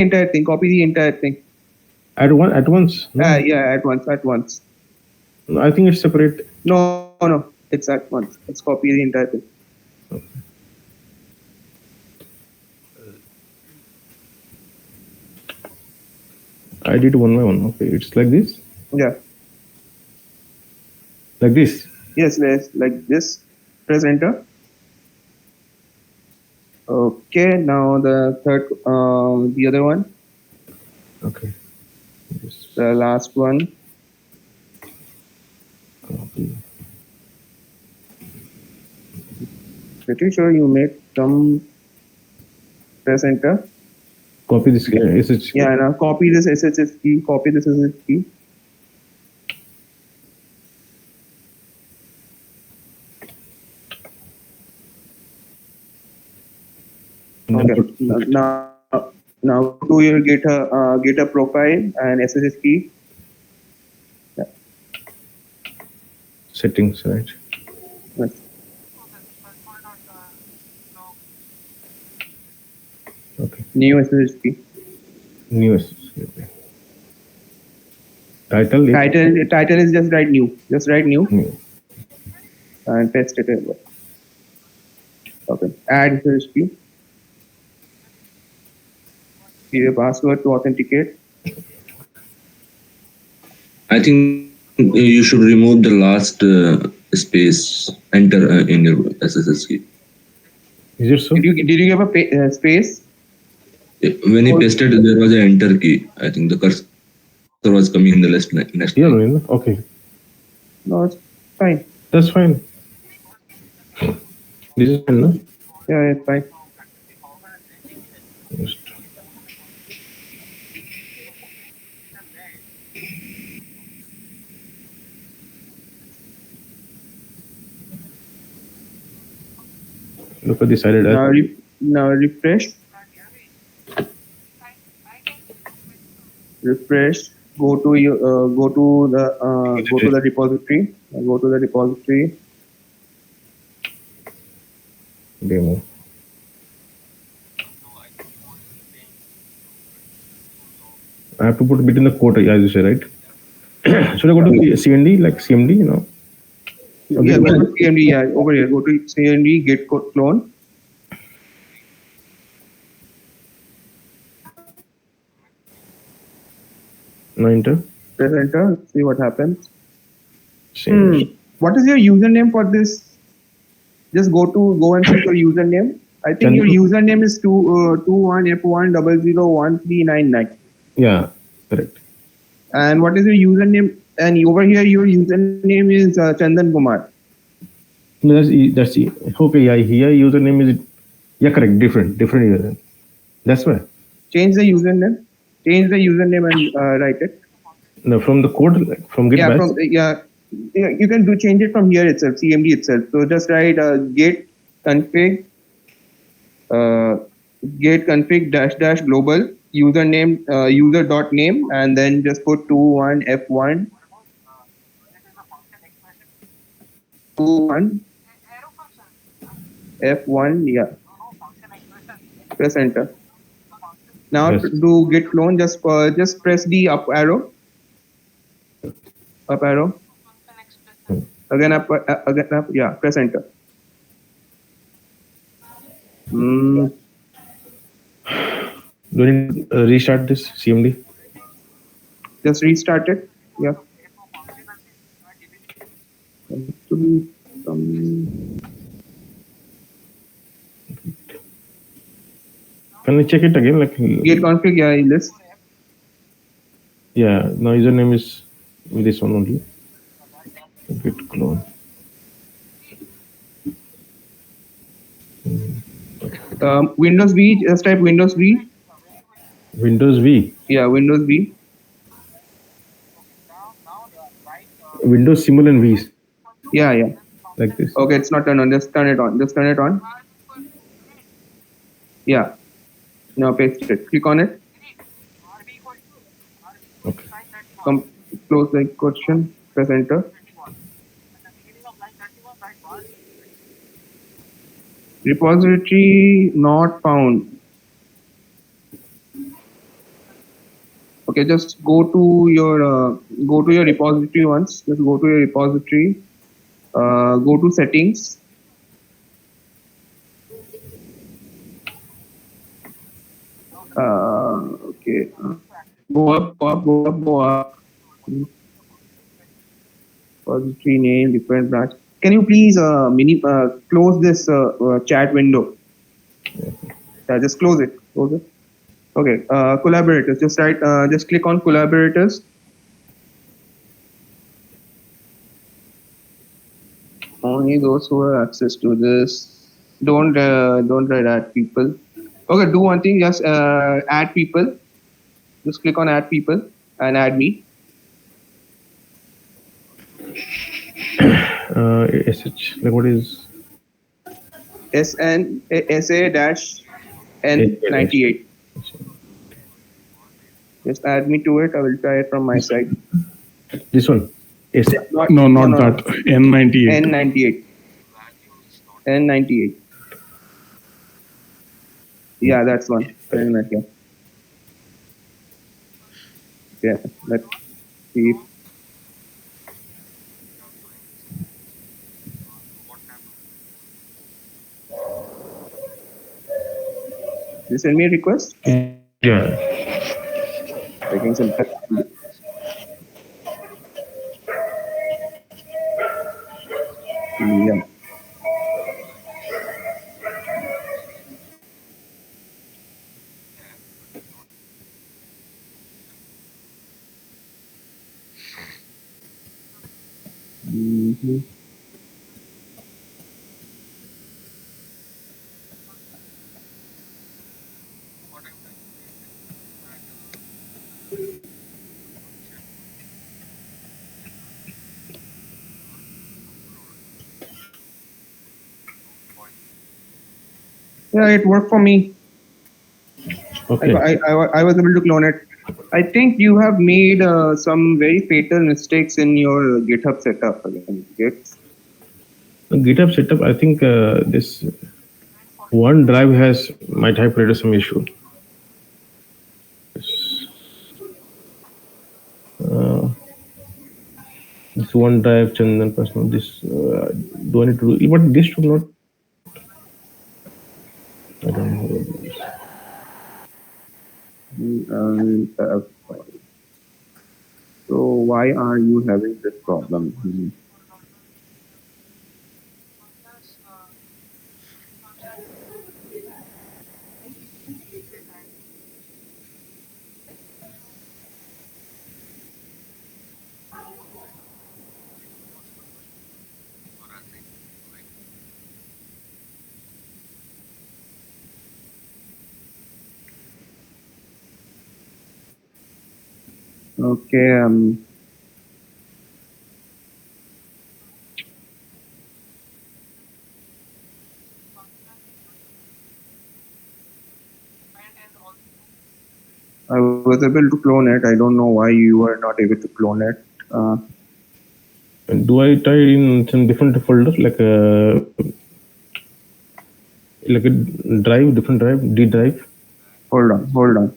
entire thing. Copy the entire thing. At once? No. Yeah, at once. No, I think it's separate. No, it's at once. Let's copy the entire thing. I did one by one. Okay, it's like this. Yeah. Like this. Yes, like this. Press enter. Okay, now the the other one. Okay. The last one. Copy. Pretty sure you made some. Press enter. Copy this SSH. Yeah, now copy this SSH key. Copy this SSH key. Okay. Now go to your GitHub profile and SSH key. Yeah. Settings, right? Yes. Okay. New SSH key. New SSH. Okay. Title is just write new. Just write new. And paste it over. Okay. Add SSH key. Give a password to authenticate. I think you should remove the last space. Enter in your SSH key. Is it so? Did you give a space? When he pasted, there was an enter key. I think the cursor was coming in the next Yeah, line. no, okay. No, it's fine. That's fine. This is fine, no? Yeah, it's fine. Just look at the sided Now refresh. Refresh. Go to the repository. Go to the repository. demo. I have to put a bit in the quote, as you say, right? Should I go to CMD, like CMD, you know? Yeah, go to CMD. Yeah, over here. Go to CMD. Git clone. Now enter. Press enter. See what happens. Same. What is your username for this? Just go and check your username. I think your username is 21F1001399. Yeah, correct. And what is your username? And over here, your username is Chandan Kumar. No, that's okay. Yeah, here username is correct. Different username. That's why. Change the username. Change the username and write it. No, from the code, like from Git bash. You can change it from here itself, CMD itself. So just write git config -- global username user.name and then just put 21F1 F1, yeah. Press enter. Now do git clone. Just press the up arrow. Up arrow. Again up. Yeah. Press enter. Do you need to restart this CMD? Just restart it. Yeah. Can I check it again? Like git config, yeah, list. Yeah, now username is with this one only. Git clone. Windows V, just type Windows V. Windows V. Yeah, Windows V. Windows symbol and V. Yeah. Like this. Okay, it's not turned on. Just turn it on. Yeah. Now paste it. Click on it. Okay. Close the question. Press enter. Repository not found. Okay, just go to your repository once. Just go to your repository. Go to settings. Okay. Go up, go up, go up, go up. Repository name, different branch. Can you please close this chat window? Yeah, just close it. Close it. Okay. Collaborators. Just write. Just click on collaborators. Only those who have access to this. Don't write add people. Okay. Do one thing. Just add people. Just click on add people and add me. SH, like what is SA dash N98. Just add me to it. I will try it from my side. this one? S. No, not that. N98. N98. N98. Yeah, that's one. Yeah. Yeah. Let's see. You send me a request? Yeah. Taking some time. Yeah. Mhm. Yeah, it worked for me. Okay. I was able to clone it. I think you have made some very fatal mistakes in your GitHub setup. Git. GitHub setup. I think this one drive might have created some issue. This one drive, Chandan personal. This do I need to do? But this should not. I don't know. So why are you having this problem? Okay. I was able to clone it. I don't know why you were not able to clone it. Do I try in some different folders like a drive, different drive, D drive? Hold on.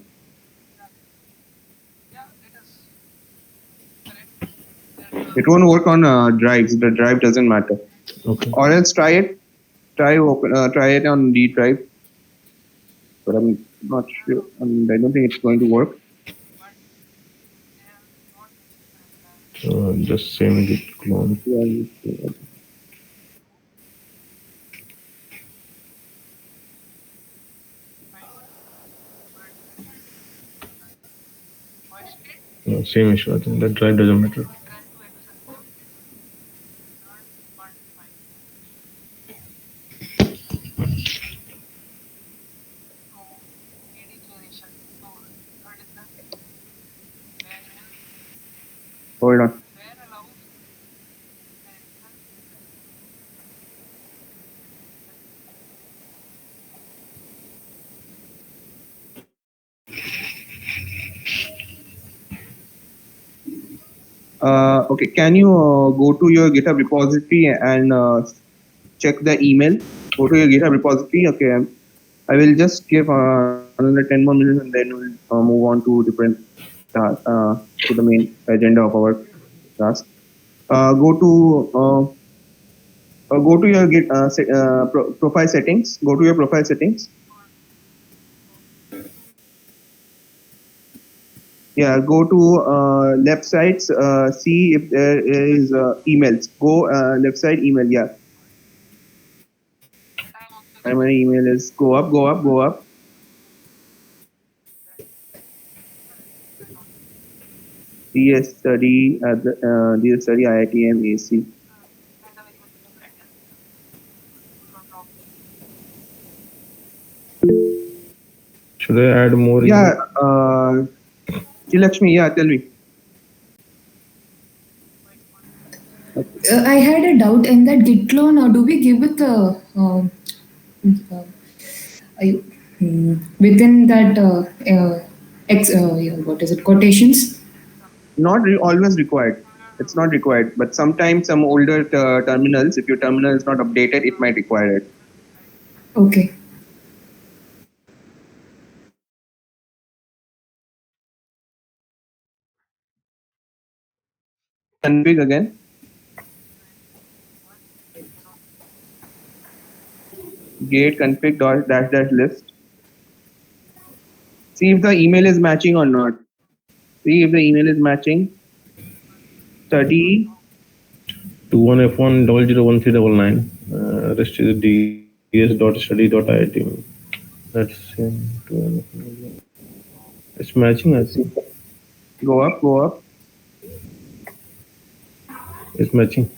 It won't work on drives. The drive doesn't matter. Okay. Or else try it. Try it on D drive. But I'm not sure. I don't think it's going to work. Just same git clone. No, same issue. I think that drive doesn't matter. Hold on. Okay, can you go to your GitHub repository and check the email? Go to your GitHub repository. Okay, I will just give another 10 more minutes and then we'll move on to different to the main agenda of our task. Go to your profile settings. Go to your profile settings. Yeah, go to left side. See if there is emails. Go left side email. Yeah, primary email is go up, go up, go up. DS study at the DS study IITM AC. Should I add more? Yeah, Lakshmi. Yeah, tell me. I had a doubt in that git clone. Do we give it uh, within that what is it, quotations? Not always required. It's not required, but sometimes some older terminals, if your terminal is not updated, it might require it. Okay. Config again. Gate config dot dash dash list. See if the email is matching or not. See if the email is matching. Study 21F1001399. Rest is ds.study.iit. That's it's matching. I see. go up, go up. It's matching.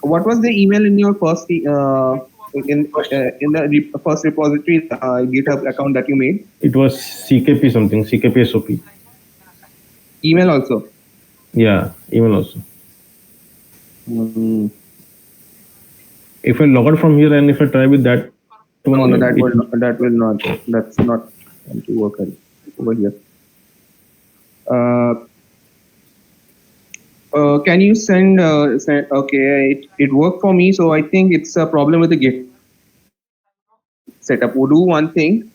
What was the email in your first in the first repository GitHub account that you made? It was CKP something. CKP SOP. Email also. Yeah, email also. Mm. If I log out from here and if I try with that one, No, that will not. That will not. That's not going to work over here. Can you send? Okay, it worked for me, so I think it's a problem with the Git setup. We'll do one thing: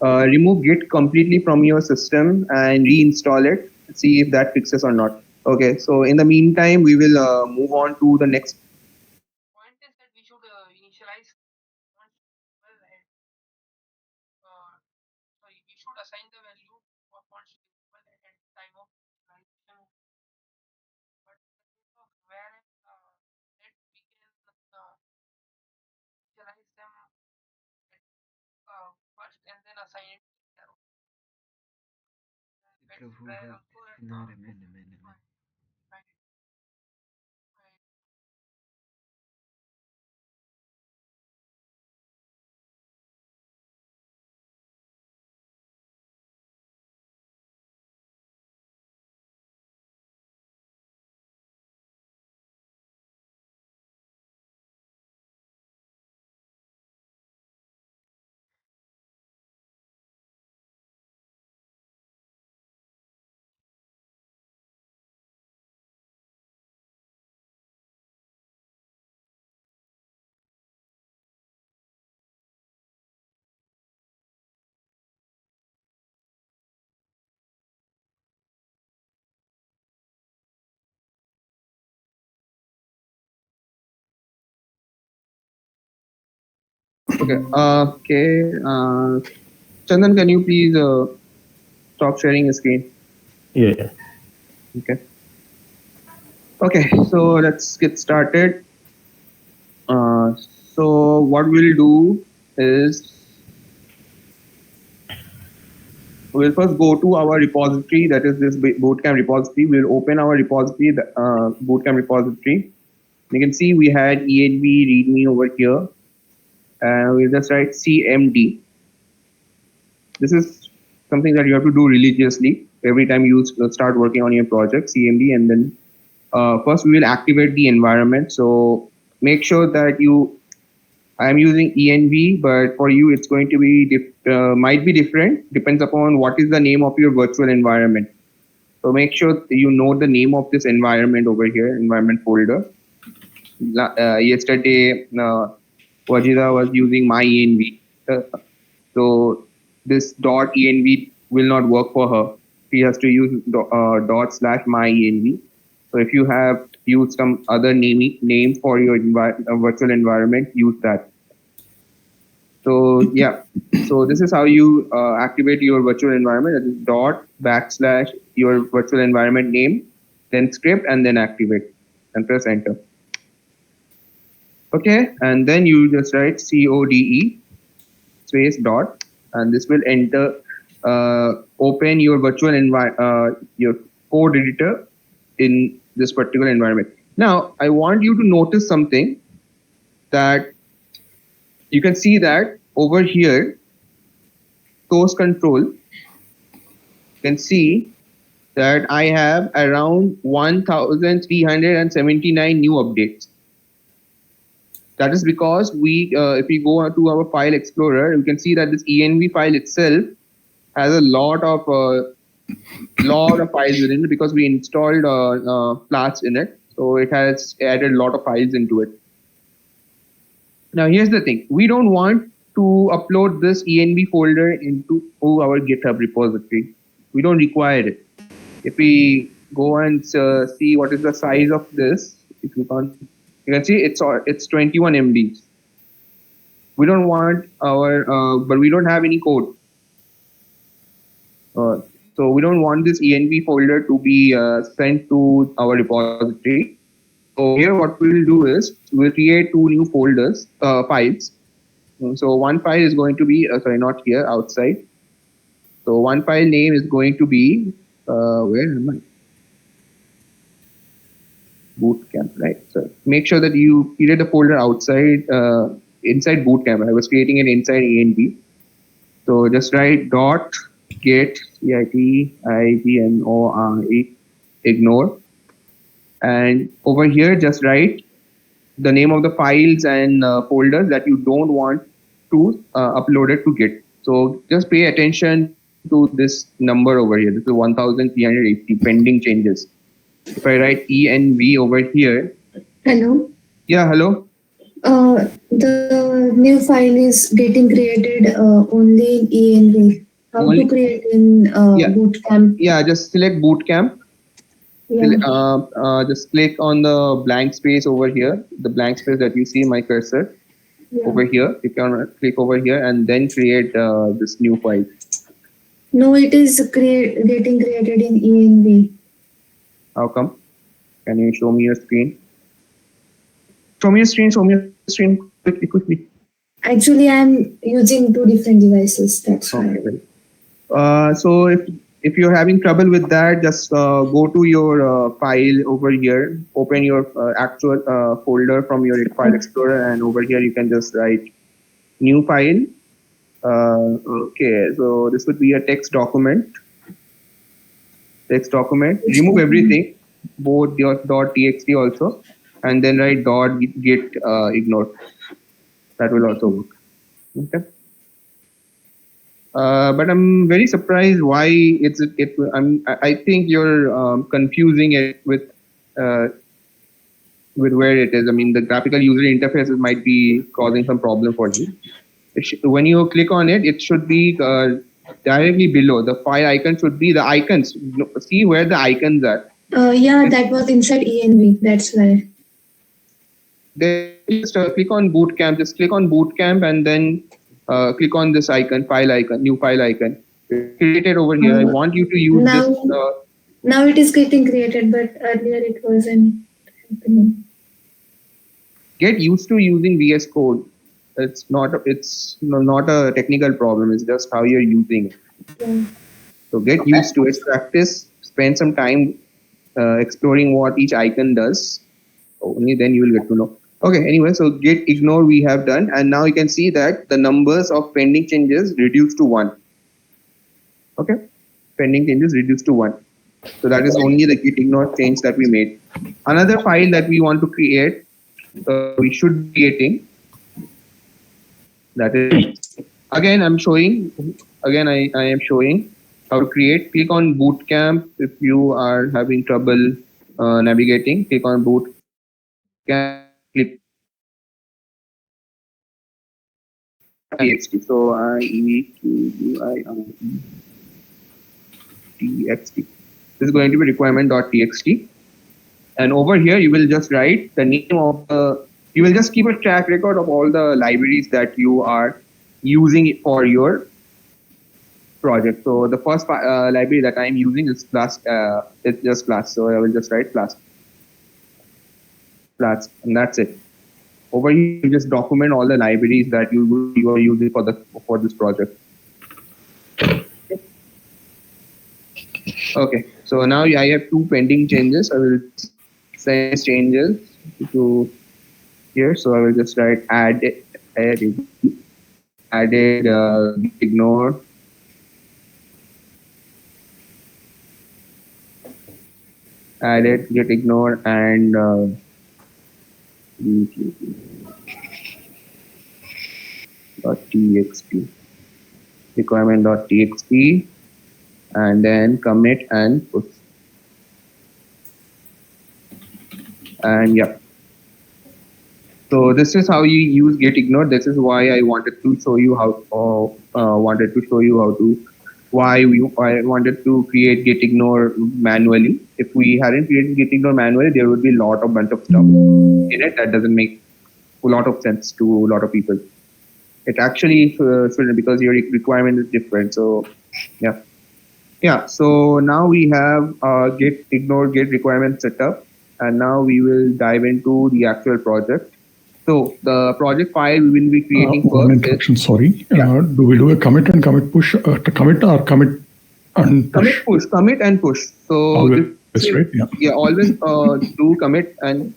remove Git completely from your system and reinstall it. See if that fixes or not. Okay. So in the meantime, we will move on to the next. Okay. Chandan, can you please stop sharing your screen? Yeah. Okay. Okay. So let's get started. So what we'll do is we'll first go to our repository, that is this Bootcamp repository. We'll open our repository, the Bootcamp repository. You can see we had env readme over here. We'll just write cmd. This is something that you have to do religiously every time you start working on your project, cmd, and then first we will activate the environment. So make sure that I am using env, but for you it's going to be might be different. Depends upon what is the name of your virtual environment. So make sure you know the name of this environment over here, environment folder. Yesterday, Wajida was using my env. So this .env will not work for her. She has to use ./my env. So if you have used some other name for your virtual environment, use that. So yeah, so this is how you activate your virtual environment. That is /your virtual environment name, then script, and then activate, and press enter. Okay, and then you just write code space dot, and this will open your virtual your code editor in this particular environment. Now I want you to notice something, that you can see that over here, source control, you can see that I have around 1,379 new updates. That is because if we go to our file explorer, you can see that this env file itself has a lot of files within it, because we installed Flask in it, so it has added a lot of files into it. Now here's the thing: we don't want to upload this env folder into our GitHub repository. We don't require it. If we go and see what is the size of this, if you can see it's 21 MB. We don't want but we don't have any code. So we don't want this env folder to be sent to our repository. So here what we'll do is we'll create two new files. So one file is going to be, not here, outside. So one file name is going to be, where am I? Bootcamp, right? So make sure that you create the folder outside, inside Bootcamp. I was creating it inside env. So just write .git ignore, and over here just write the name of the files and folders that you don't want to upload it to Git. So just pay attention to this number over here. This is 1,380 pending changes. If I write env over here. Hello. Yeah, hello. The new file is getting created only in env. How to create in Bootcamp? Yeah, just select Bootcamp. Yeah. Just click on the blank space over here, the blank space that you see my cursor over here. Click over here and then create this new file. No, it is getting created in env. How come? Can you show me your screen? Show me your screen quickly. Actually, I'm using two different devices. That's why. So if you're having trouble with that, just go to your file over here, open your actual folder from your file explorer, and over here you can just write new file. Okay, so this would be a text document. Remove everything, both your .txt also, and then write .git ignore. That will also work. Okay. But I'm very surprised why I think you're confusing it with where it is. I mean, the graphical user interfaces might be causing some problem for you. When you click on it, it should be directly below. The file icon should be the icons. See where the icons are. Yeah, that was inside env. That's why. Then just click on Bootcamp. Just click on Bootcamp and then click on this icon, file icon, new file icon. Create it over here. I want you to use this. Now it is getting created, but earlier it wasn't happening. Get used to using VS Code. It's not a technical problem. It's just how you're using it. Yeah. So get used to it. Practice. Spend some time exploring what each icon does. Only then you will get to know. Okay, anyway, so git ignore we have done, and now you can see that the numbers of pending changes reduced to 1. Okay, pending changes reduced to 1. So that is only the git ignore change that we made. Another file that we want to create, we should be creating. That is, again, I am showing how to create. Click on Bootcamp if you are having trouble navigating. Click on Bootcamp. Click txt. So txt. This is going to be requirement.txt. And over here, you will just write the name of the, you will just keep a track record of all the libraries that you are using for your project. So the first library that I'm using is Flask. It's just Flask. So I will just write Flask. Flask, and that's it. Over here, you just document all the libraries that you are using for this project. Okay, so now I have 2 pending changes. I will send these changes to here. So I will just write added ignore added get ignore and .txt requirement.txt and then commit and push. And yeah, so this is how you use get ignore. This is why I wanted to show you how I wanted to create get ignore manually. If we hadn't created get ignore manually, there would be a bunch of stuff in it that doesn't make a lot of sense to a lot of people. It actually should, because your requirement is different. So yeah. So now we have get requirement set up, and now we will dive into the actual project. So the project file we will be creating One first. interruption, sorry. Do we do a commit and commit push? Commit or commit and push? Commit and push. So always, right? Yeah. Always do commit and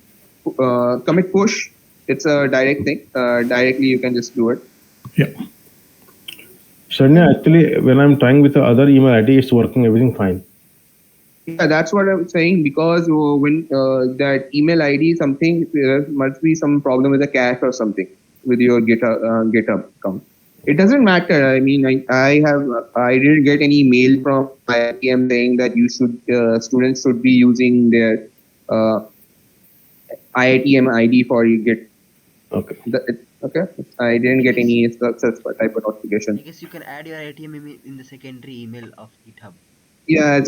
commit push. It's a direct thing. Directly you can just do it. Yeah. Shania, actually, when I'm trying with the other email ID, it's working everything fine. Yeah, that's what I'm saying, because when that email ID something, there must be some problem with the cache or something with your GitHub account. It doesn't matter. I mean, I didn't get any mail from IITM saying that students should be using their IITM ID for you Git. Okay. Okay. I didn't get any such type of notification. I guess you can add your IITM email in the secondary email of GitHub. Yeah.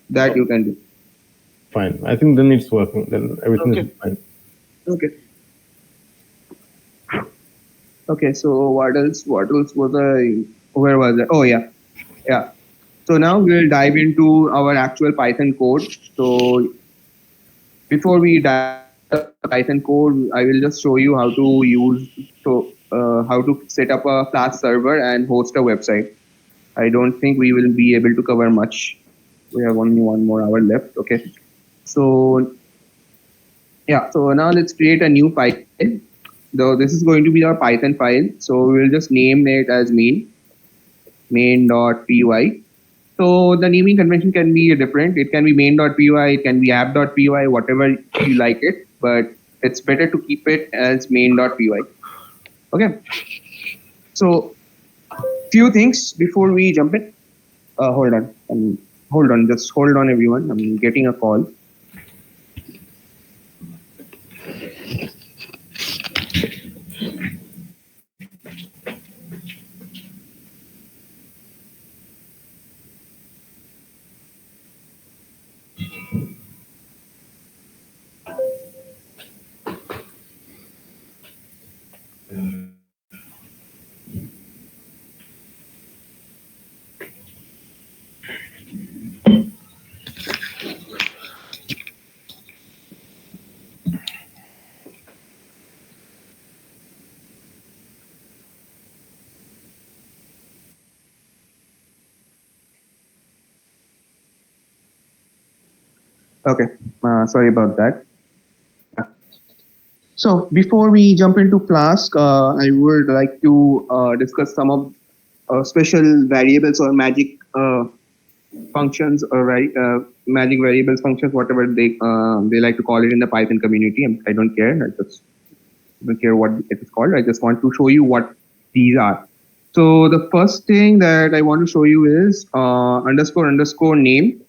That you can do. Fine. I think then it's working. Then everything is fine. Okay. Okay. So what else was where was it? Oh yeah. So now we'll dive into our actual Python code. So before we dive into Python code, I will just show you how to set up a Flask server and host a website. I don't think we will be able to cover much. We have only 1 more hour left. Okay. So now let's create a new Python. Though this is going to be our Python file. So we'll just name it as main.py. So the naming convention can be different. It can be main.py, it can be app.py, whatever you like it, but it's better to keep it as main.py. Okay. So few things before we jump in. Hold on, just hold on everyone. I'm getting a call. Okay, sorry about that. So before we jump into Flask, I would like to discuss some of special variables or magic functions, or magic variables functions, whatever they like to call it in the Python community. I don't care. I just don't care what it is called. I just want to show you what these are. So the first thing that I want to show you is underscore name.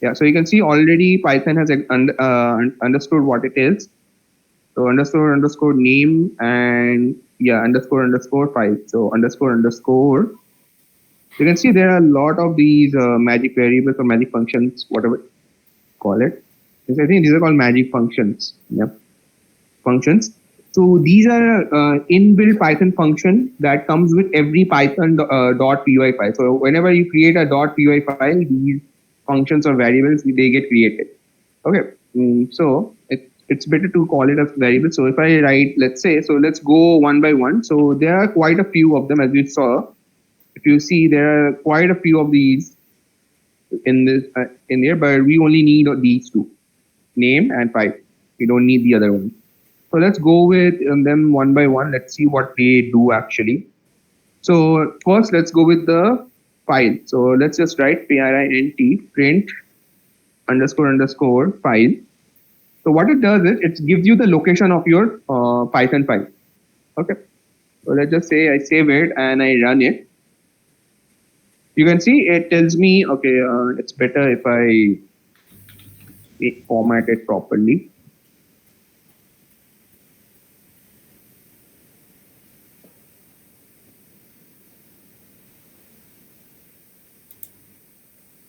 Yeah, so you can see already Python has understood what it is. So underscore name, and underscore file. So underscore. You can see there are a lot of these magic variables or magic functions, whatever you call it. Yes, I think these are called magic functions. Yep, functions. So these are inbuilt Python function that comes with every Python .py file. So whenever you create a .py file, these functions or variables they get created. Okay, so it's better to call it a variable. So if I write, let's say, so let's go one by one. So there are quite a few of them, as we saw. If you see, there are quite a few of these in there, but we only need these two, name and file. We don't need the other one. So let's go with them one by one. Let's see what they do actually. So first, let's go with the file. So let's just write print underscore file. So what it does is it gives you the location of your Python file. Okay. So let's just say I save it and I run it. You can see it tells me, okay, it's better if I format it properly.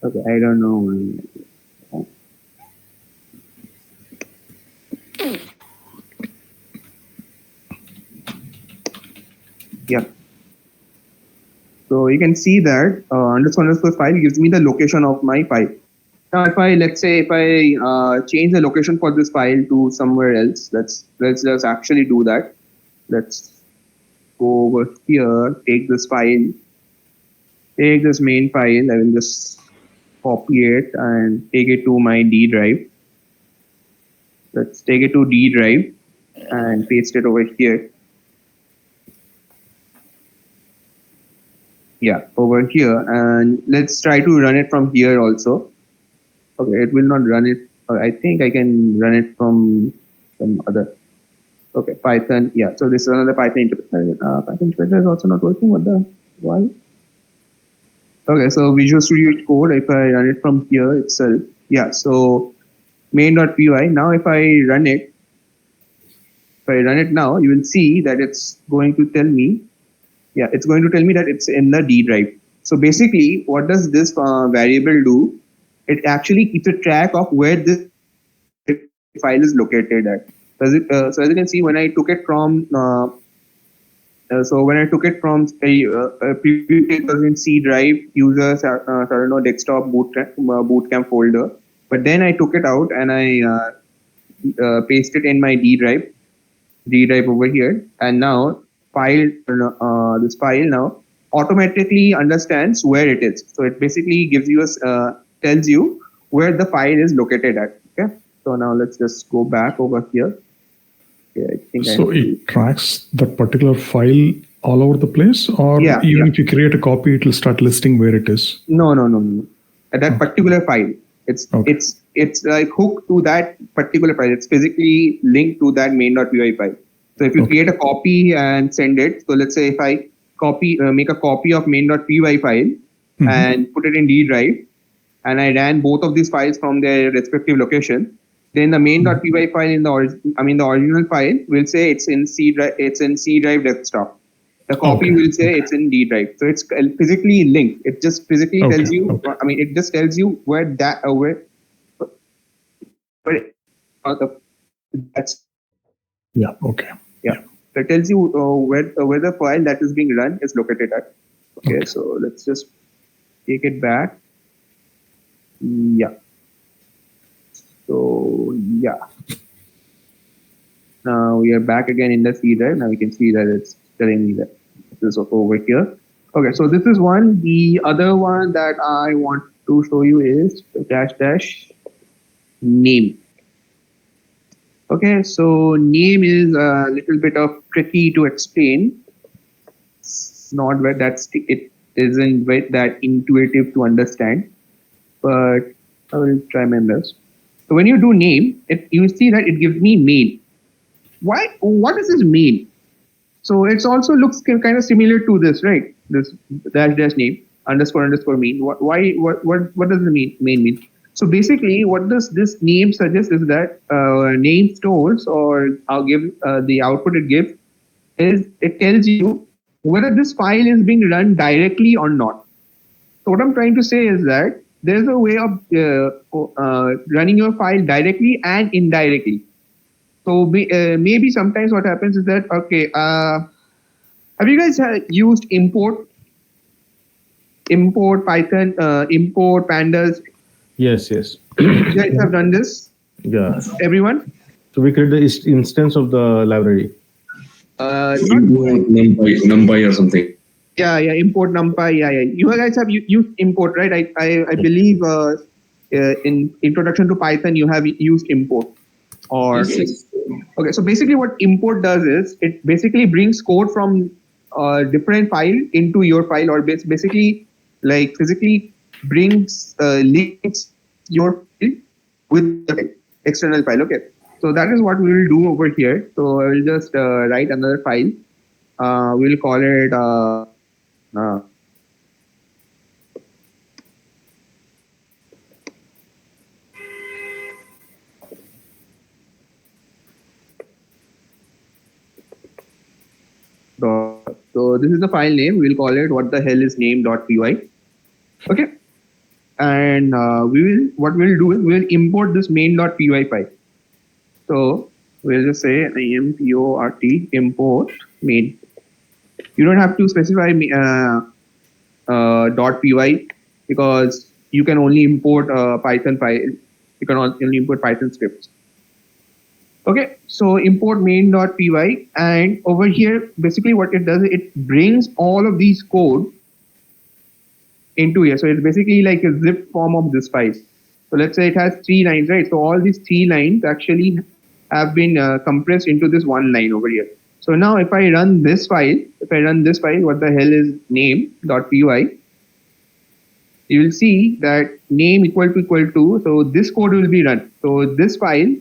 Okay, I don't know. Yeah. So you can see that underscore file gives me the location of my file. Now, if I let's say if I change the location for this file to somewhere else, let's just actually do that. Let's go over here, take this file, take this main file. I will just copy it and take it to my D drive. Let's take it to D drive and paste it over here. Yeah, over here, and let's try to run it from here also. Okay, it will not run it. I think I can run it from some other. Okay, Python. Yeah, so this is another Python interpreter. Python interpreter is also not working. What the? Why? Okay, so Visual Studio Code. If I run it from here itself, yeah. So main.py. Now, if I run it now, you will see that it's going to tell me. Yeah, it's going to tell me that it's in the D drive. So basically, what does this variable do? It actually keeps a track of where this file is located at. So as you can see, when I took it from a previously it was in C drive, users, desktop, bootcamp folder. But then I took it out and I pasted in my D drive over here, and now this file now automatically understands where it is. So it basically gives you tells you where the file is located at. Okay. So now let's just go back over here. Okay, I think so it tracks that particular file all over the place, or even if you create a copy, it will start listing where it is. No. That particular file, it's like hooked to that particular file. It's physically linked to that main.py file. So if you create a copy and send it, so let's say if I make a copy of main.py file and put it in D drive, and I ran both of these files from their respective location, then the main.py file in the original file will say it's in C drive desktop. The copy will say it's in D drive. So it's physically linked. It just physically tells you. It just tells you where that's. Yeah. Okay. Yeah. So it tells you where the file that is being run is located at. Okay. So let's just take it back. Yeah. So yeah. Now we are back again in the C drive. Now we can see that it's telling me that this is over here. Okay, so this is one. The other one that I want to show you is -- name. Okay, so name is a little bit of tricky to explain. It's not it isn't that intuitive to understand, but I will try my best. So when you do name, you see that it gives me main. Why? What is this main? So it also looks kind of similar to this, right? This dash name underscore main. What does the main mean? So basically, what does this name suggest is that name stores, or I'll give the output it gives is it tells you whether this file is being run directly or not. So what I'm trying to say is that there's a way of running your file directly and indirectly. So maybe sometimes what happens is that, okay, have you guys used import Python, import pandas? Yes, yes. You guys have done this? Yeah. Everyone? So we create the instance of the library. Import NumPy or something. Yeah, import NumPy. Yeah. You guys have used import, right? I believe in introduction to Python you have used import. Or Yes. okay, so basically what import does is it basically brings code from a different file into your file, or basically like physically brings links your file with the external file. Okay, so that is what we will do over here. So I will just write another file. We'll call it uh, so this is the file name. We'll call it what the hell is name.py. Okay, and what we'll do is we'll import this main.py file. So we'll just say import import main. You don't have to specify .py because you can only import Python file. You can only import Python scripts. Okay, so import main.py, and over here, basically what it does, it brings all of these code into here. So it's basically like a zip form of this file. So let's say it has 3 lines, right? So all these 3 lines actually have been compressed into this one line over here. So now if I run this file, what the hell is name.py, you will see that name equal to, so this code will be run. So this file,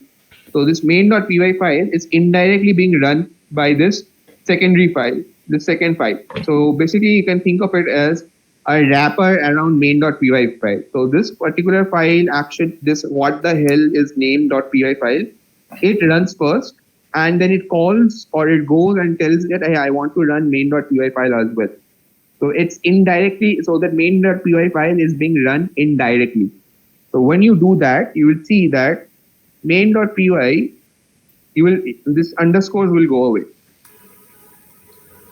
so this main.py file is indirectly being run by this secondary file, the second file. So basically you can think of it as a wrapper around main.py file. So this particular file action, this what the hell is name.py file, it runs first and then it calls or it goes and tells that, hey, I want to run main.py file as well. So it's indirectly, so that main.py file is being run indirectly. So when you do that, you will see that main.py, this underscores will go away.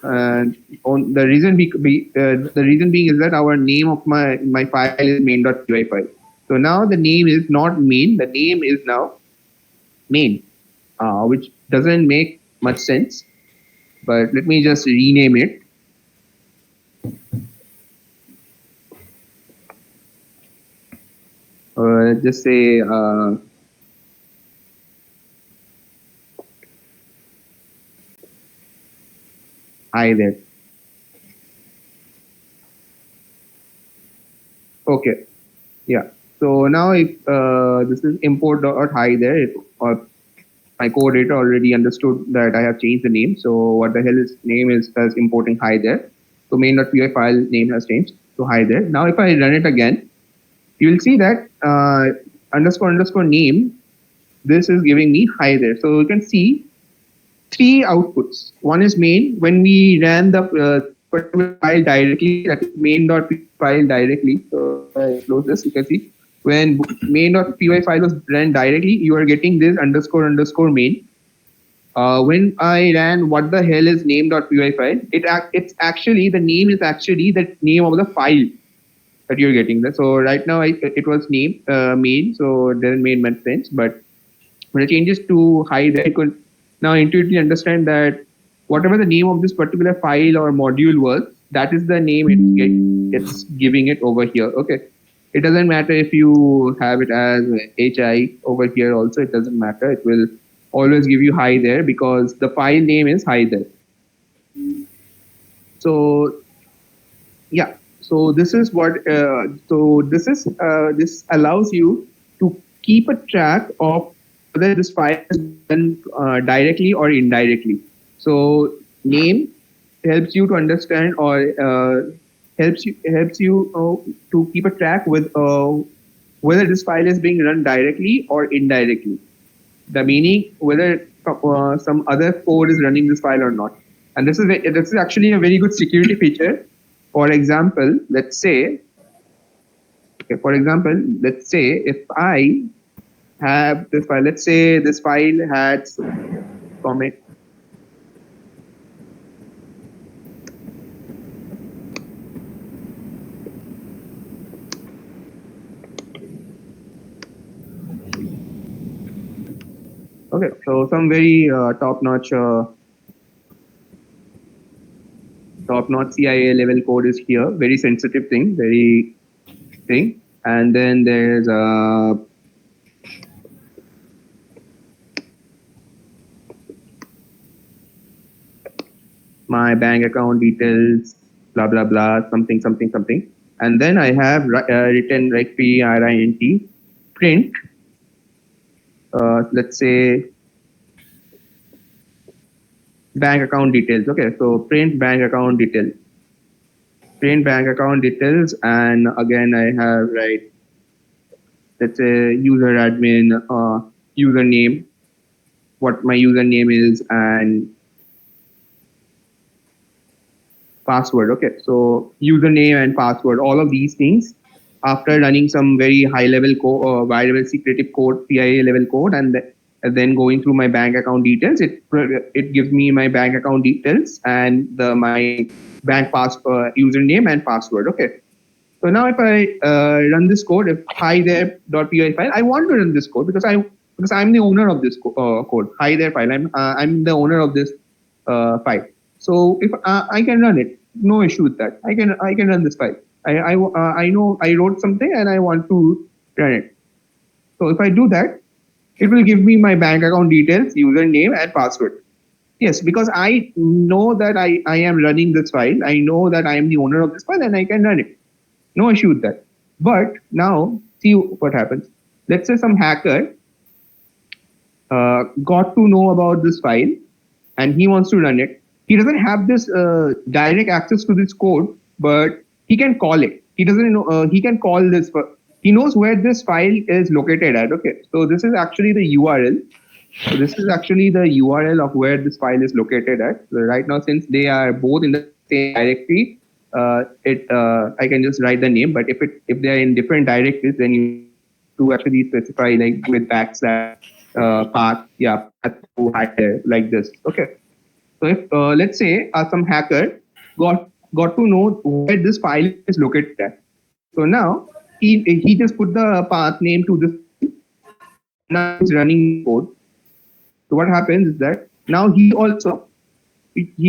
And on the reason being is that our name of my file is main.py file. So now the name is not main, the name is now main, which doesn't make much sense. But let me just rename it. Just say hi there. Okay, yeah. So now if this is import.hi there, or my code editor already understood that I have changed the name. So what the hell is name is as importing hi there. So main.py file name has changed to hi there. Now if I run it again, you will see that underscore name, this is giving me hi there. So you can see 3 outputs. One is main. When we ran the particular file directly, that is main.py file directly. So I close this, you can see when main.py file was ran directly, you are getting this underscore main. When I ran what the hell is name.py file, it's actually, the name is actually the name of the file that you're getting there. So right now it was name main, so it doesn't make much sense. But when it changes to hi there, it could now intuitively understand that whatever the name of this particular file or module was, that is the name it's giving it over here. Okay, it doesn't matter if you have it as hi over here also, it doesn't matter. It will always give you hi there because the file name is hi there. So yeah, so this is what this allows you to keep a track of whether this file is done directly or indirectly. So name helps you to understand or helps you to keep a track with whether this file is being run directly or indirectly. The meaning whether some other code is running this file or not. And this is actually a very good security feature. For example, let's say if I have this file, let's say this file has comment. Okay, so some very top-notch CIA level code is here. Very sensitive thing, and then there's my bank account details, blah blah blah, something, and then I have written like print print. Let's say bank account details. Okay, so print bank account details. And again I have let's say user admin username, what my username is, and password. Okay, so username and password, all of these things. After running some very high level code, high level secretive code, CIA level code, and then going through my bank account details, it gives me my bank account details and my bank username and password. Okay. So now if I run this code, if hi there.py file, I want to run this code because I'm the owner of this code. Hi there file. I'm the owner of this file. So if I can run it, no issue with that. I can run this file. I know I wrote something and I want to run it. So if I do that, it will give me my bank account details, username and password. Yes, because I know that I am running this file. I know that I am the owner of this file and I can run it. No issue with that. But now see what happens. Let's say some hacker got to know about this file and he wants to run it. He doesn't have this direct access to this code, but he can call it. He doesn't know. He can call this. He knows where this file is located at. Okay, so this is actually the URL. So this is actually the URL of where this file is located at. So right now, since they are both in the same directory, I can just write the name. But if they are in different directories, then you to actually specify like with backslash path, path to hide like this. Okay. So if let's say some hacker got to know where this file is located at. So now he just put the path name to this. Now he's running code. So what happens is that now he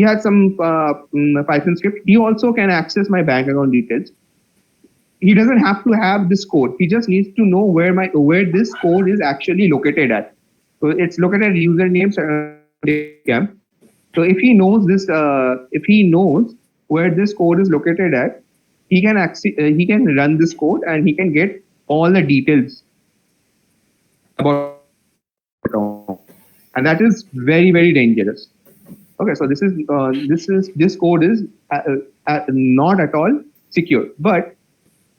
has some Python script. He also can access my bank account details. He doesn't have to have this code. He just needs to know where this code is actually located at. So it's located at usernames Bootcamp. So if he knows this, if he knows where this code is located at, he can run this code and he can get all the details about it. And that is very, very dangerous. Okay, so this code is not at all secure, but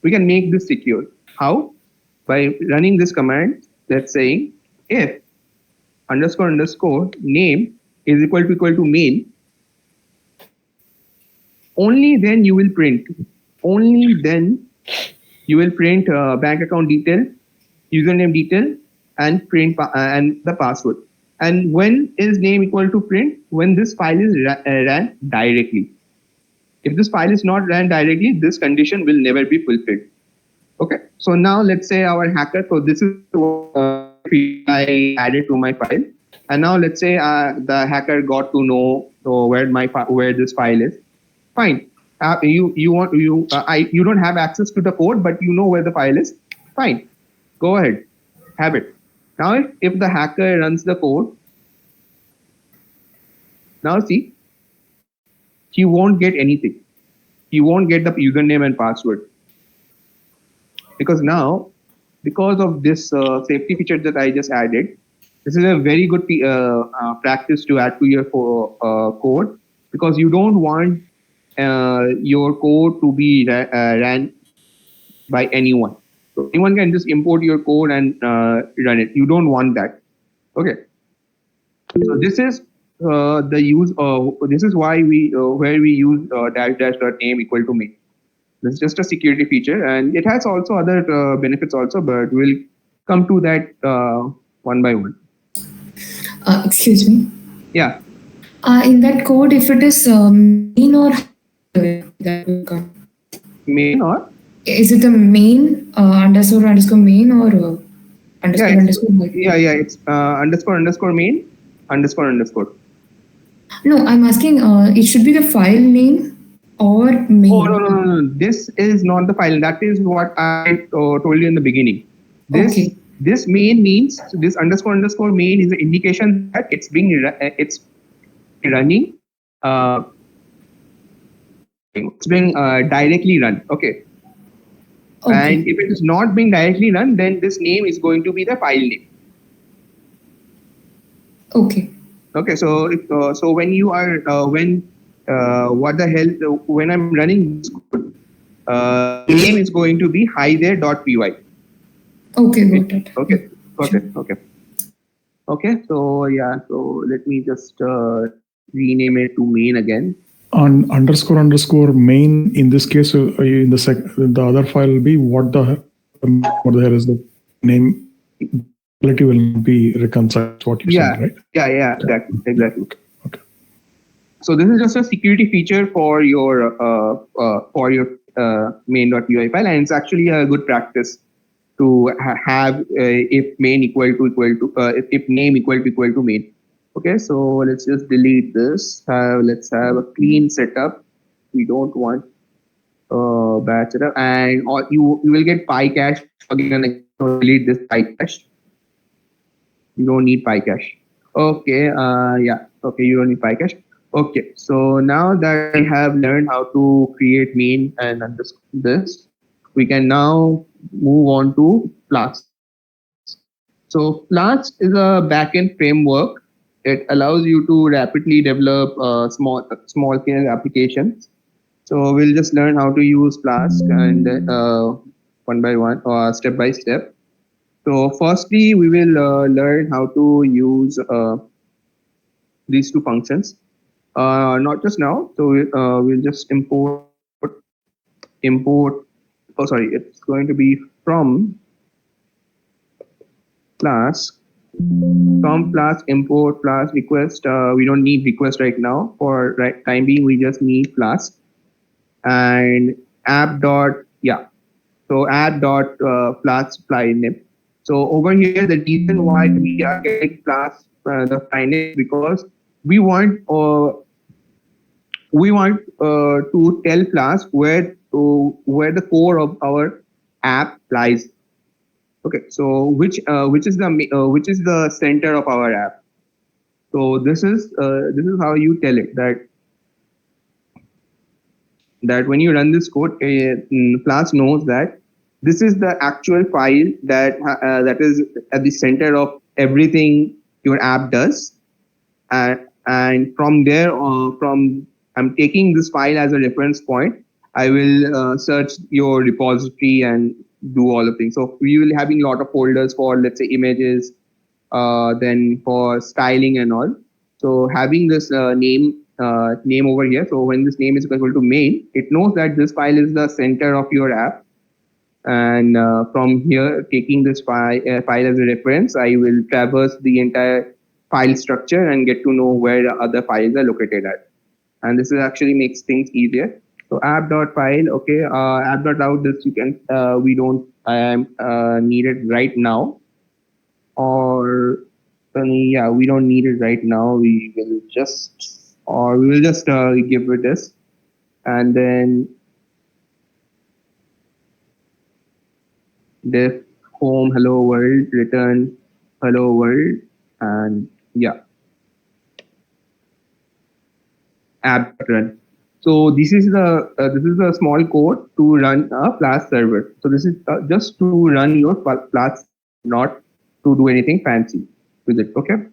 we can make this secure. How? By running this command that's saying if __ name is equal to main, only then you will print. Only then you will print bank account detail, username detail, and print and the password. And when is name equal to print? When this file is ran directly. If this file is not ran directly, this condition will never be fulfilled. Okay. So now let's say our hacker. So this is I added to my file. And now let's say the hacker got to know where this file is. Fine. You don't have access to the code, but you know where the file is. Fine. Go ahead. Have it. Now if the hacker runs the code, now see, he won't get anything. He won't get the username and password. Because now, because of this safety feature that I just added, this is a very good practice to add to your code, because you don't want your code to be ran by anyone. So anyone can just import your code and run it. You don't want that. Okay. So this is the use. This is why we where we use dash dash dot name equal to main. This is just a security feature, and it has also other benefits also, but we'll come to that one by one. Excuse me. Yeah. In that code, if it is main or that will come. Main or? Is it the main underscore main or underscore? Yeah. It's underscore main underscore. No, I'm asking. It should be the file name or main. Oh no. This is not the file. That is what I told you in the beginning. This main means this underscore main is an indication that it's running. It's being directly run. Okay. And if it is not being directly run, then this name is going to be the file name. Okay. So when you are what the hell when I'm running this code, name is going to be hi there.py. Okay, got it. Okay. So yeah. So let me just rename it to main again. On underscore main, in this case, in the other file will be what the hell is the name. Quality will not be reconciled. What you said, right? Yeah. Exactly. Okay. So this is just a security feature for your main.py file, and it's actually a good practice to have if main equal to if name equal to main. Okay, so let's just delete this. Let's have a clean setup. We don't want bad setup, and you will get PyCache again and again. So delete this PyCache. You don't need PyCache. Okay, Okay, you don't need PyCache. Okay, so now that we have learned how to create main and underscore this, we can now move on to Flask. So Flask is a backend framework. It allows you to rapidly develop small scale applications. So we'll just learn how to use Flask and one by one or step by step. So firstly, we will learn how to use these two functions. Not just now. So we'll just import. Oh, sorry. It's going to be from Flask. From Flask import Flask request. We don't need request right now. For time being, we just need Flask and app dot So app dot Flask file name. So over here, the reason why we are getting Flask the file name because we want to tell Flask where the core of our app lies. Okay, so which is the center of our app. So this is how you tell it that when you run this code, Flask knows that this is the actual file that is at the center of everything your app does, and from there, I'm taking this file as a reference point. I will search your repository and do all the things. So we will having a lot of folders for, let's say, images, then for styling and all. So having this name over here. So when this name is equal to main, it knows that this file is the center of your app. And from here, taking this file as a reference, I will traverse the entire file structure and get to know where the other files are located at. And this is actually makes things easier. So app.file, okay, app.out, this you can, we don't need it right now. Or, we don't need it right now. We will just give it this. And then def home hello world, return hello world, and app run. So this is the small code to run a Flask server. So this is just to run your Flask, not to do anything fancy with it. Okay.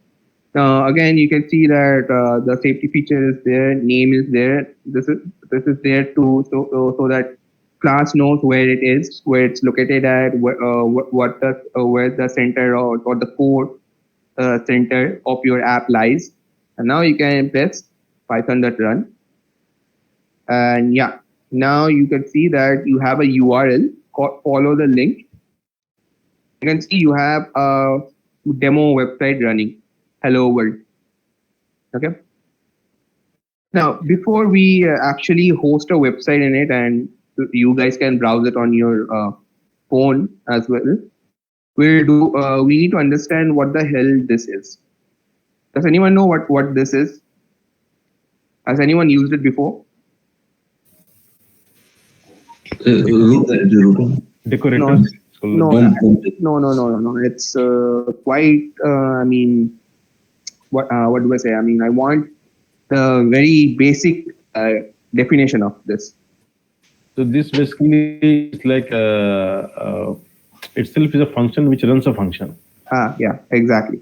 Again, you can see that the safety feature is there, name is there. This is there too, so that Flask knows where it is, where it's located at, where the center or the core center of your app lies. And now you can press python.run. And yeah, now you can see that you have a URL. Follow the link. You can see you have a demo website running. Hello world. Okay. Now, before we actually host a website in it, and you guys can browse it on your phone as well, we need to understand what the hell this is. Does anyone know what this is? Has anyone used it before? Decorators. No, no. It's quite. I mean, what do I say? I mean, I want the very basic definition of this. So this basically is like itself is a function which runs a function. Yeah, exactly.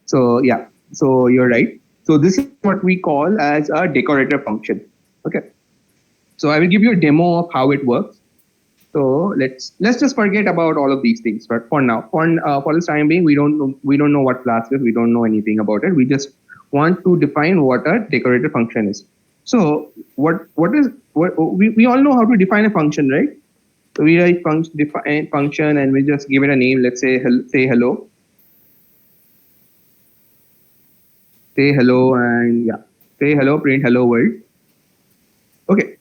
So yeah, so you're right. So this is what we call as a decorator function. Okay. So I will give you a demo of how it works. So let's just forget about all of these things. But for now, for this time being, we don't know what class is. We don't know anything about it. We just want to define what a decorator function is. So what we all know how to define a function, right? So we write define function and we just give it a name. Let's say hello. Say hello and yeah, say hello, print hello world. Okay,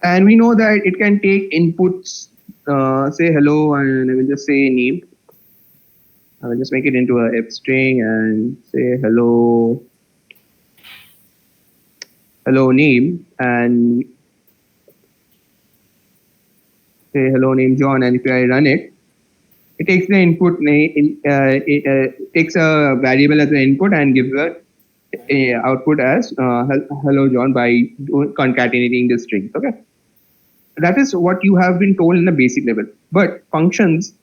and we know that it can take inputs. Say hello and I will just say name. I will just make it into a f string and say hello name and say hello name John, and if I run it, it takes the input name. It takes a variable as an input and gives a output as hello John by concatenating the strings. Okay, that is what you have been told in the basic level. But functions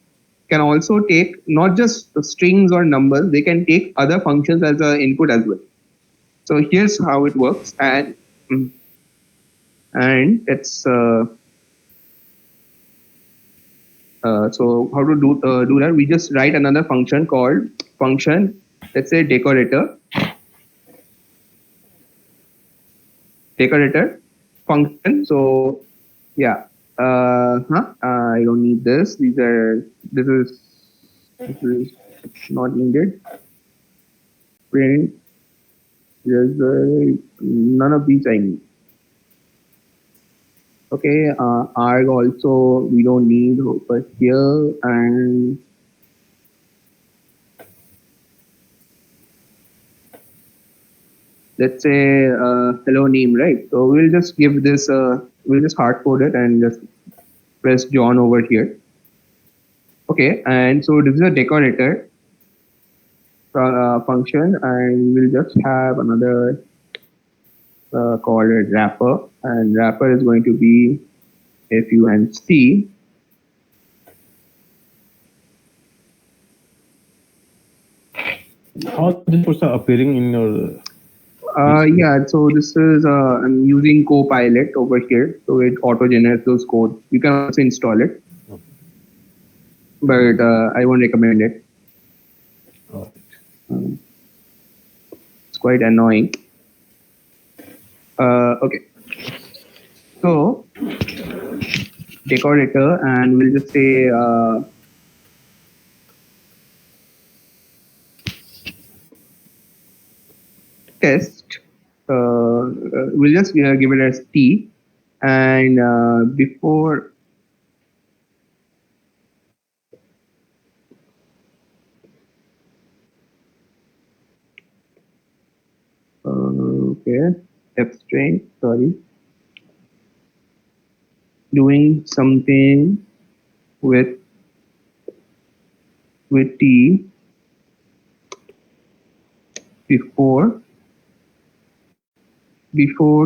can also take not just strings or numbers; they can take other functions as an input as well. So here's how it works, and it's so how to do that? We just write another function called function. Let's say decorator function. So yeah, I don't need this. This is not needed. Print. None of these I need. Okay, arg also we don't need, but here and let's say hello name, right? So we'll just give this, we'll just hard code it and just press John over here. Okay, and so this is a decorator function, and we'll just have another called a wrapper, and wrapper is going to be FUNC. How this are appearing in your? Yeah, so this is I'm using Copilot over here, so it auto generates those codes. You can also install it, but I won't recommend it. It's quite annoying. Okay, so decorator, and we'll just say test. We'll just give it as T, and before okay, F string, sorry, doing something with T before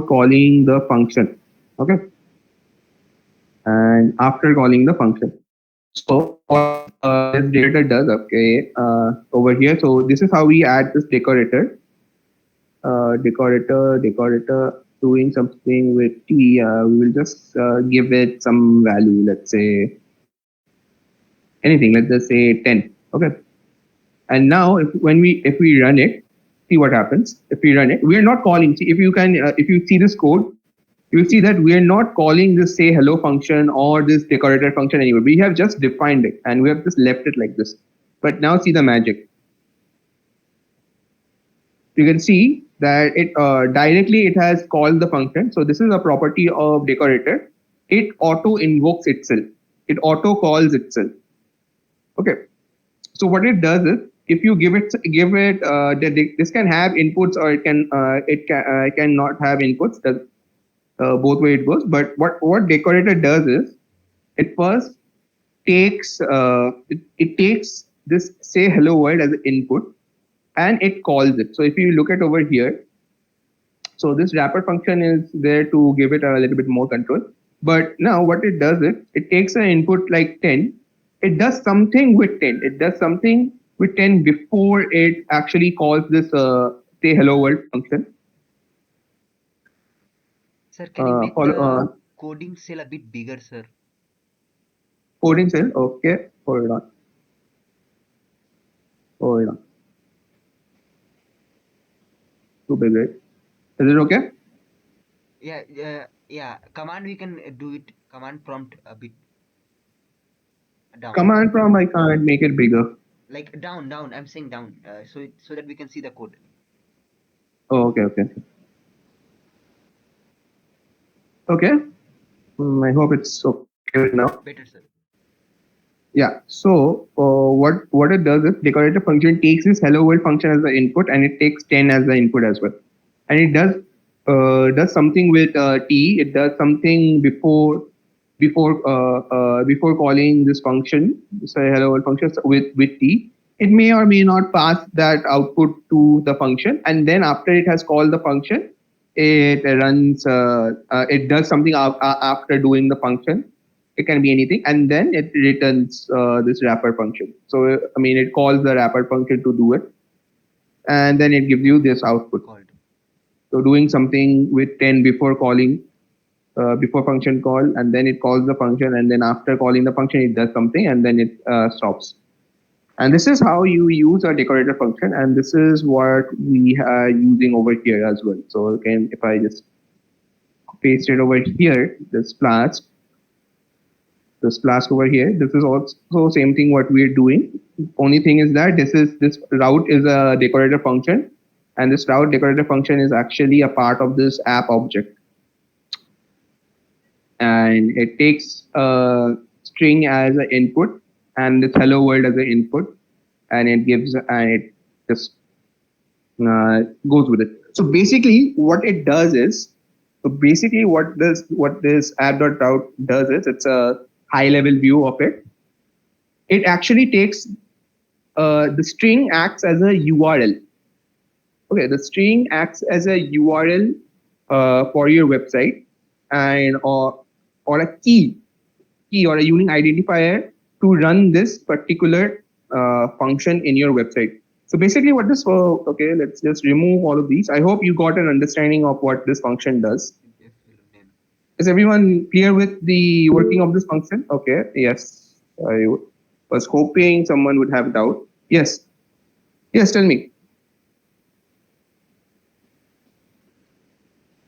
calling the function. Okay, and after calling the function. So what this decorator does, okay, over here. So this is how we add this decorator. Decorator doing something with T. We will just give it some value. Let's say anything. Let's just say 10. Okay. And now if we run it, see what happens if we run it. We are not calling. See, if you see this code, you will see that we are not calling this say hello function or this decorator function anywhere. We have just defined it and we have just left it like this. But now see the magic. You can see that it directly it has called the function. So this is a property of decorator. It auto invokes itself. It auto calls itself. Okay. So what it does is, if you give it this can have inputs or it cannot have inputs. That's both way it goes. But what decorator does is, it first takes it takes this say hello world as an input and it calls it. So if you look at over here, so this wrapper function is there to give it a little bit more control. But now what it does is, it takes an input like 10. It does something with 10. It does something with 10 before it actually calls this say hello world function. Sir, can you make the coding cell a bit bigger, sir? Coding cell, okay. Hold on. Too big, right? Is it okay? Yeah. Command we can do it. Command prompt a bit down. Command prompt I can't make it bigger. Like down. I'm saying down. So that we can see the code. Oh, okay. Okay. I hope it's okay now. Better, sir. Yeah. So what it does is, decorator function takes this hello world function as the input and it takes 10 as the input as well, and it does something with t. It does something before calling this function, so hello world function with t. It may or may not pass that output to the function, and then after it has called the function, it runs. It does something after doing the function. It can be anything, and then it returns this wrapper function. So it calls the wrapper function to do it, and then it gives you this output. So doing something with 10 before calling, before function call, and then it calls the function, and then after calling the function, it does something, and then it stops. And this is how you use a decorator function, and this is what we are using over here as well. So again, if I just paste it over here, this Flask over here, this is also same thing what we're doing. Only thing is that this route is a decorator function, and this route decorator function is actually a part of this app object, and it takes a string as an input and this hello world as an input, and it just goes with it. So basically what it does is, what this app.route does is, it's a high level view of it. It actually takes the string acts as a URL. Okay, the string acts as a URL for your website, and or a key or a unique identifier to run this particular function in your website. So basically what this, okay, let's just remove all of these. I hope you got an understanding of what this function does. Is everyone clear with the working of this function? Okay, yes. I was hoping someone would have doubt. Yes, tell me.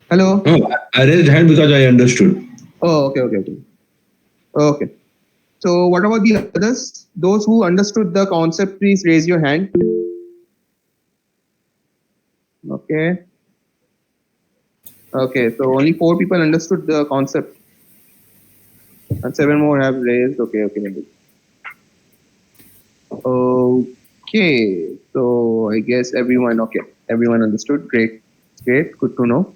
Hello? Oh, I raised hand because I understood. Oh, okay. So what about the others? Those who understood the concept, please raise your hand. Okay, so only 4 people understood the concept, and 7 more have raised. Okay, maybe. Okay, so I guess everyone understood. Great, good to know.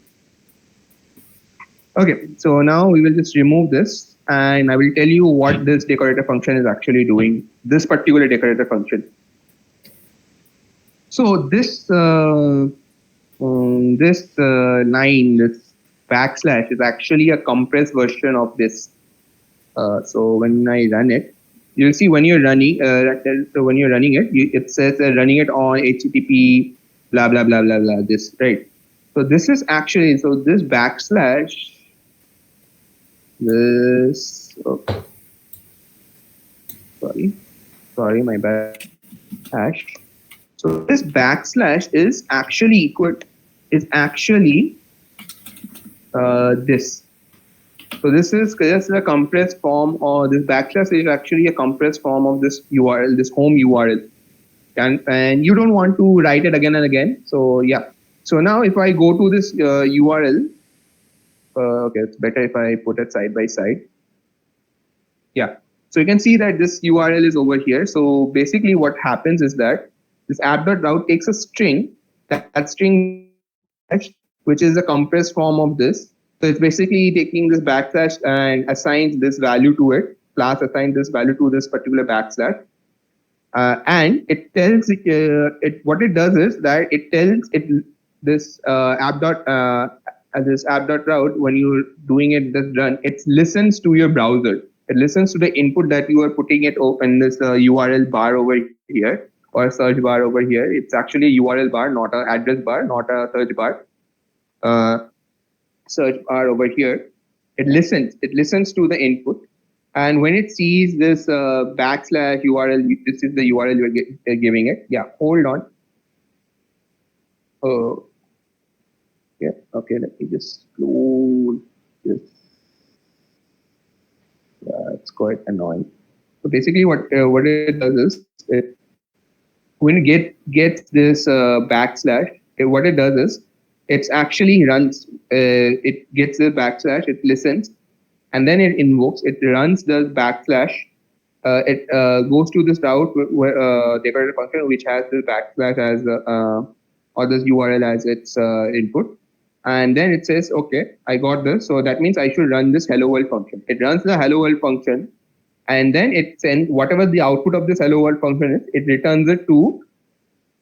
Okay, so now we will just remove this, and I will tell you what this decorator function is actually doing, this particular decorator function. So this line, this backslash, is actually a compressed version of this. So when I run it, you'll see when you're running it says running it on HTTP blah blah blah blah blah, this, right? So this is actually, so this backslash, this, sorry, my bad, hash. So this backslash is actually this. So this is just a compressed form, or this backslash is actually a compressed form of this URL, this home URL. And you don't want to write it again and again. So yeah. So now if I go to this URL, okay, it's better if I put it side by side. Yeah. So you can see that this URL is over here. So basically what happens is that this app.route takes a string, that string which is a compressed form of this. So it's basically taking this backslash and assigns this value to it, class assigns this value to this particular backslash. And it tells it what it does is that it tells it this app.route, when you're doing it this run, it listens to your browser. It listens to the input that you are putting it in this URL bar over here, or search bar over here. It's actually a URL bar, not an address bar, not a search bar. Search bar over here. It listens to the input, and when it sees this backslash URL, this is the URL you're giving it. Yeah, hold on. Oh, yeah. Okay, let me just close this. Yeah, it's quite annoying. So basically, what it does is, when it gets this backslash, what it does is, it actually runs. It gets the backslash. It listens, and then it invokes. It runs the backslash. It goes to this route where declarator function, which has this backslash as or this URL as its input, and then it says, okay, I got this, so that means I should run this hello world function. It runs the hello world function, and then it sends whatever the output of this hello world function is. It returns it to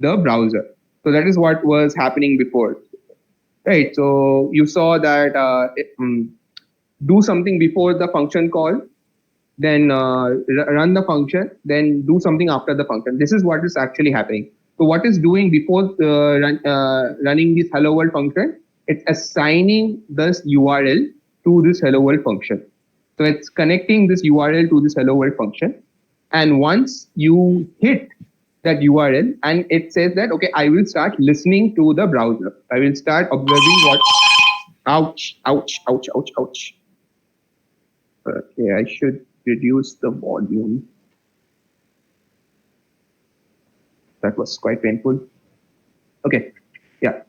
the browser. So that is what was happening before, right? So you saw that do something before the function call, then run the function, then do something after the function. This is what is actually happening. So what is doing before running this hello world function? It's assigning this URL to this hello world function. So it's connecting this URL to this hello world function. And once you hit that URL and it says that, okay, I will start listening to the browser. I will start observing what, ouch. Okay, I should reduce the volume. That was quite painful. Okay, yeah.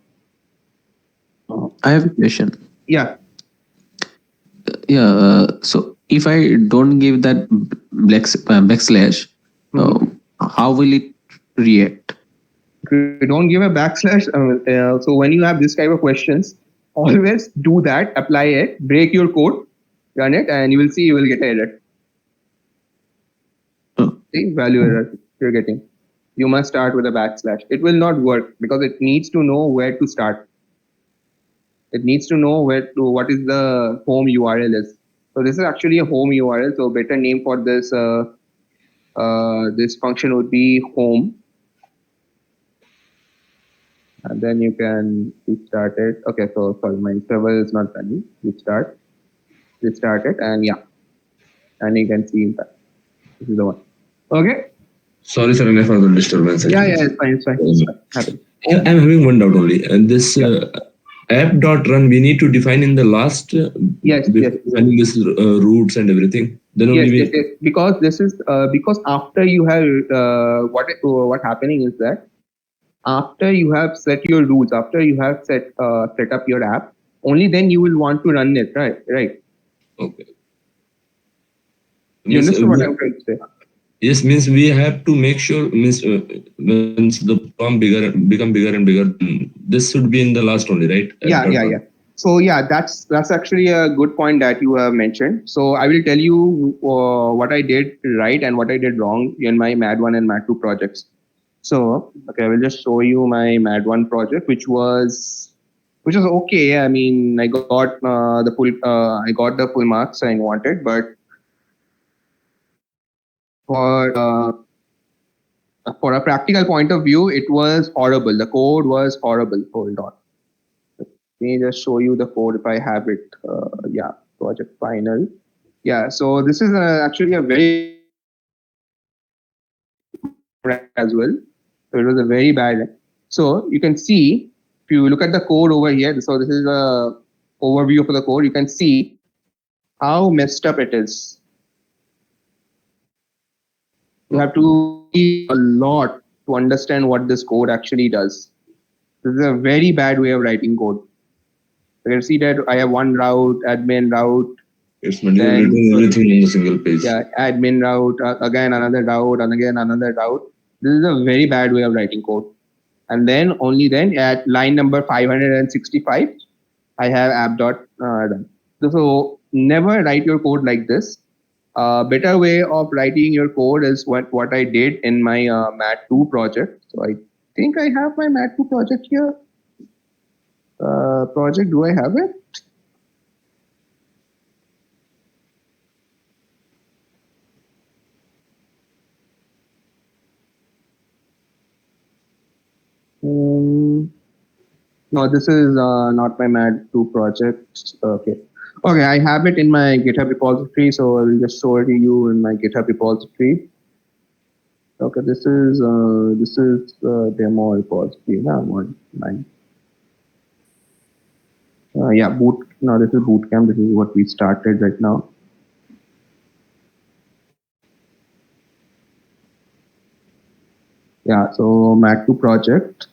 I have a question. Yeah. Yeah. So if I don't give that backslash, how will it react? If you don't give a backslash, so when you have this type of questions, always do that, apply it, break your code, run it, and you will see you will get an error. See, value error you're getting. You must start with a backslash. It will not work because it needs to know where to start. It needs to know what is the home URL is. So this is actually a home URL. So better name for this this function would be home. And then you can restart it. Okay, so sorry, my server is not running. Restart it, and yeah, and you can see that this is the one. Okay. Sorry, Saranya, for the disturbance. Yeah, it's fine. Happy. I'm having one doubt only. And this app.run, we need to define in the last. Yes. Defining this roots and everything. Then only yes. Because this is because after you have what happening is that after you have set your rules, after you have set up your app, only then you will want to run it, right? Okay. You understand what I'm trying to say? Yes, means we have to make sure once the form become bigger and bigger, this should be in the last only, right? Yeah. So yeah, that's actually a good point that you have mentioned. So I will tell you what I did right and what I did wrong in my MAD1 and MAD2 projects. So okay, I will just show you my MAD1 project, which was okay. I mean, I got the full marks I wanted, but for a practical point of view, it was horrible. The code was horrible. Hold on. Let me just show you the code if I have it. Yeah, project final. Yeah, so this is actually a very as well. So it was a very bad. So you can see, if you look at the code over here, so this is a overview of the code. You can see how messed up it is. You have to read a lot to understand what this code actually does. This is a very bad way of writing code. You can see that I have one route, admin route. It's manipulating everything on the single page. Yeah, admin route, again another route, and again another route. This is a very bad way of writing code. And then only then at line number 565, I have app dot done. So never write your code like this. Better way of writing your code is what I did in my Mat2 project. So I think I have my Mat2 project here. Project, do I have it? No, this is not my Mat2 project. Okay. Okay, I have it in my GitHub repository, so I will just show it to you in my GitHub repository. Okay, this is demo repository. One line. Yeah, now this is Bootcamp. This is what we started right now. Yeah, so Mat2 project.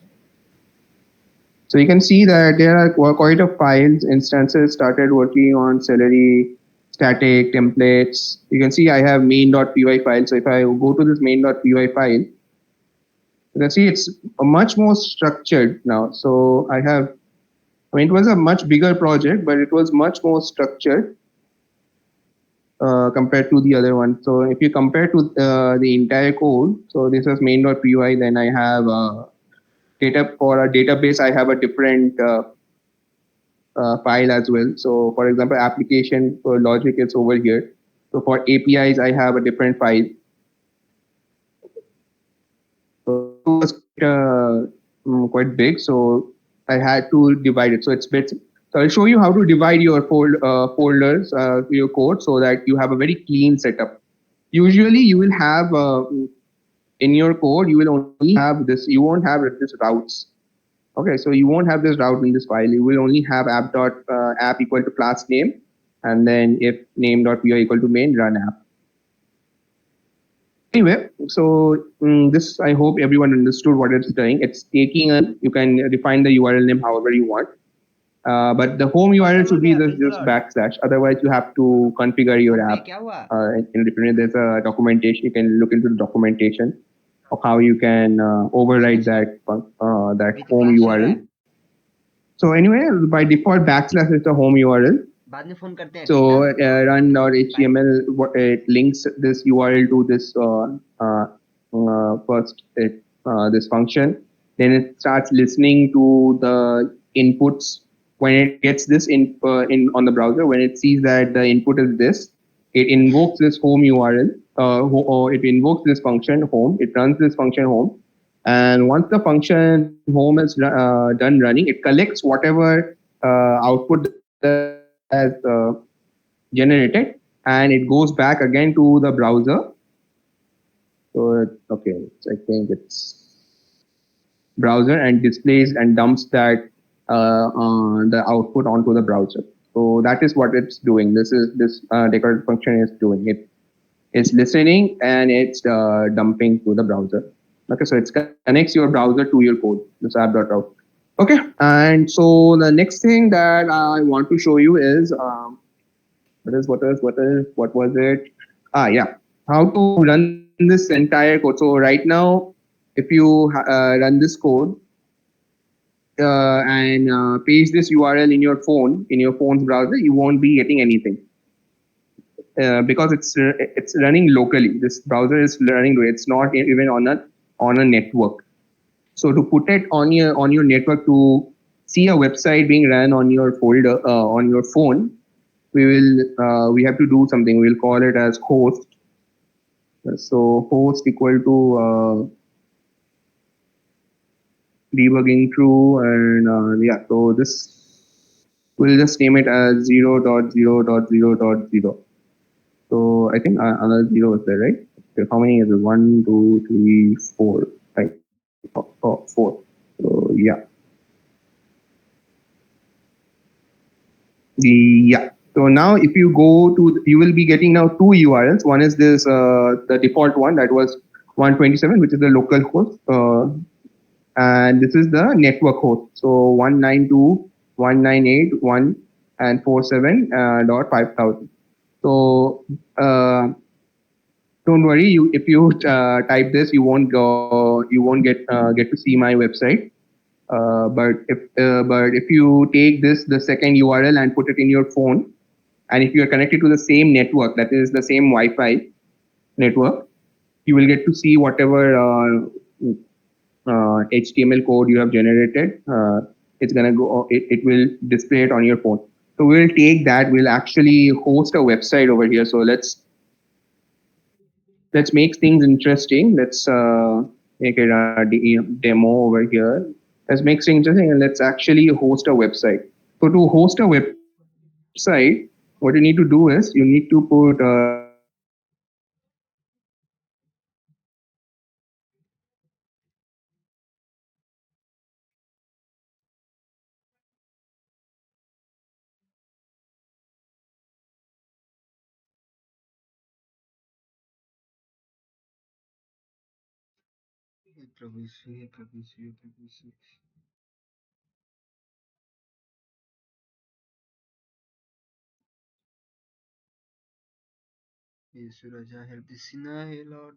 So you can see that there are quite a files instances started working on Celery, static, templates. You can see I have main.py file. So if I go to this main.py file, you can see it's much more structured now. So I mean, it was a much bigger project, but it was much more structured compared to the other one. So if you compare to the entire code, so this was main.py, then I have data for a database, I have a different file as well. So for example, application for logic is over here. So for APIs, I have a different file. So it was quite big. So I had to divide it. So it's bits. So I'll show you how to divide your folders, your code, so that you have a very clean setup. Usually, you will have in your code, you will only have this. You won't have this routes. Okay, so you won't have this route in this file. You will only have app equal to class name, and then if name.py equal to main run app. Anyway, so this, I hope everyone understood what it's doing. It's taking you can define the URL name however you want. But the home URL should be just backslash. Otherwise, you have to configure your app. In different, there's a documentation. You can look into the documentation of how you can override that home URL. So anyway, by default, backslash is the home URL. So run.html, it links this URL to this first this function. Then it starts listening to the inputs. When it gets this in on the browser, when it sees that the input is this, it invokes this home URL. Or it invokes this function home. It runs this function home, and once the function home is done running, it collects whatever output that has generated, and it goes back again to the browser. So okay, I think it's browser and displays and dumps that the output onto the browser. So that is what it's doing. This decorative function is doing it. It's listening and it's dumping to the browser. Okay, so it connects your browser to your code, this app.route. Okay, and so the next thing that I want to show you is what was it? Yeah, how to run this entire code. So right now, if you run this code and paste this URL in your phone's browser, you won't be getting anything. Because it's running locally. This browser is running. It's not even on a network. So to put it on your network, to see a website being run on your folder on your phone, we have to do something. We'll call it as host. So host equal to debugging true, and yeah. So this we'll just name it as 0.0.0.0. So I think another 0 is there, right? Okay, how many is it? 1, 2, 3, 4, 5. 4. So yeah. Yeah. So now if you go to, you will be getting now two URLs. One is this, the default one that was 127, which is the local host. And this is the network host. So 192.198.1 and 47 dot 5000. So don't worry, you if you type this, you won't get to see my website. But if you take this, the second URL, and put it in your phone, and if you are connected to the same network, that is the same Wi-Fi network, you will get to see whatever HTML code you have generated. It's gonna go. It will display it on your phone. So we'll take that. We'll actually host a website over here. So let's make things interesting. Let's make it a demo over here. Let's make things interesting, and let's actually host a website. So to host a website, what you need to do is you need to put Hey Prabhu, hey Prabhu, hey Prabhu. Hey Suraja, help the sinner, hey Lord.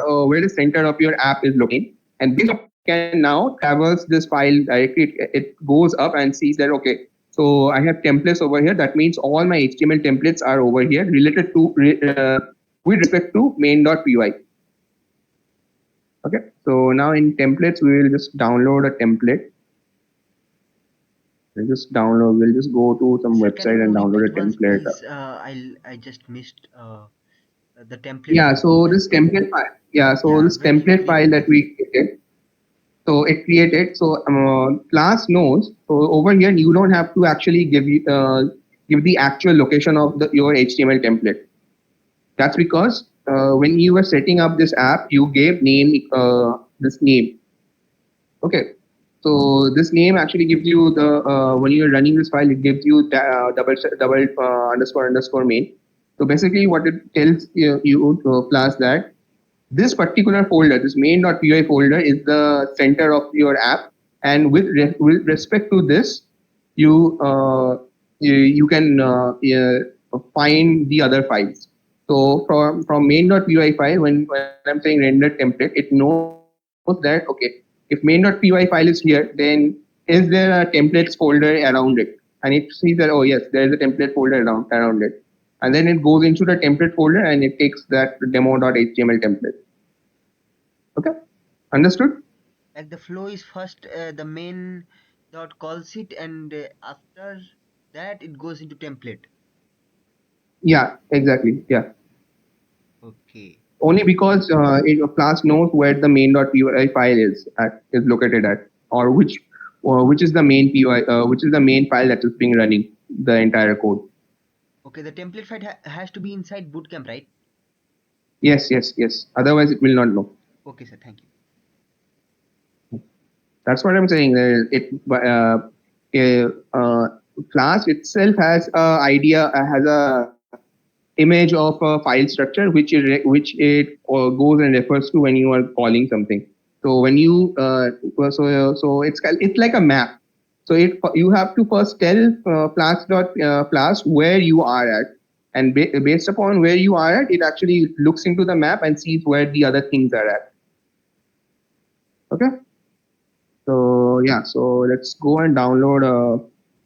where the center of your app is located, and based on that, it can now traverse this file directly. It goes up and sees that, okay, so I have templates over here. That means all my HTML templates are over here related to with respect to main.py. Okay, so now in templates, we will just download a template. We'll just go to some Sir, can website you and download repeat a once, template. please? I just missed the template Yeah, file. so this template file, Yeah, this when should template we file open that it? we created. So it created, so class knows. So over here, you don't have to actually give the actual location of your HTML template. That's because when you were setting up this app, you gave this name. Okay. So this name actually gives you the when you're running this file, it gives you double underscore main. So basically, what it tells you class that this particular folder, this main.py folder, is the center of your app, and with respect to this, you can find the other files. So from main.py file, when I'm saying render template, it knows that, okay, if main.py file is here, then is there a templates folder around it? And it sees that, oh yes, there is a template folder around it, and then it goes into the template folder and it takes that demo.html template. Okay, understood? Like the flow is first the main dot calls it, and after that it goes into template. Yeah, exactly. Yeah, Okay. only because a class knows where the main.py file is located at, or which is the main py, which is the main file that is being running the entire code. Okay, the template file has to be inside Bootcamp, right? Yes, yes, yes. Otherwise, it will not know. Okay, sir. Thank you. That's what I'm saying. Class itself has a idea, has a image of a file structure which it goes and refers to when you are calling something. So when you so it's like a map. So you have to first tell class where you are at, and based upon where you are at, it actually looks into the map and sees where the other things are at. Okay. So yeah, so let's go and download a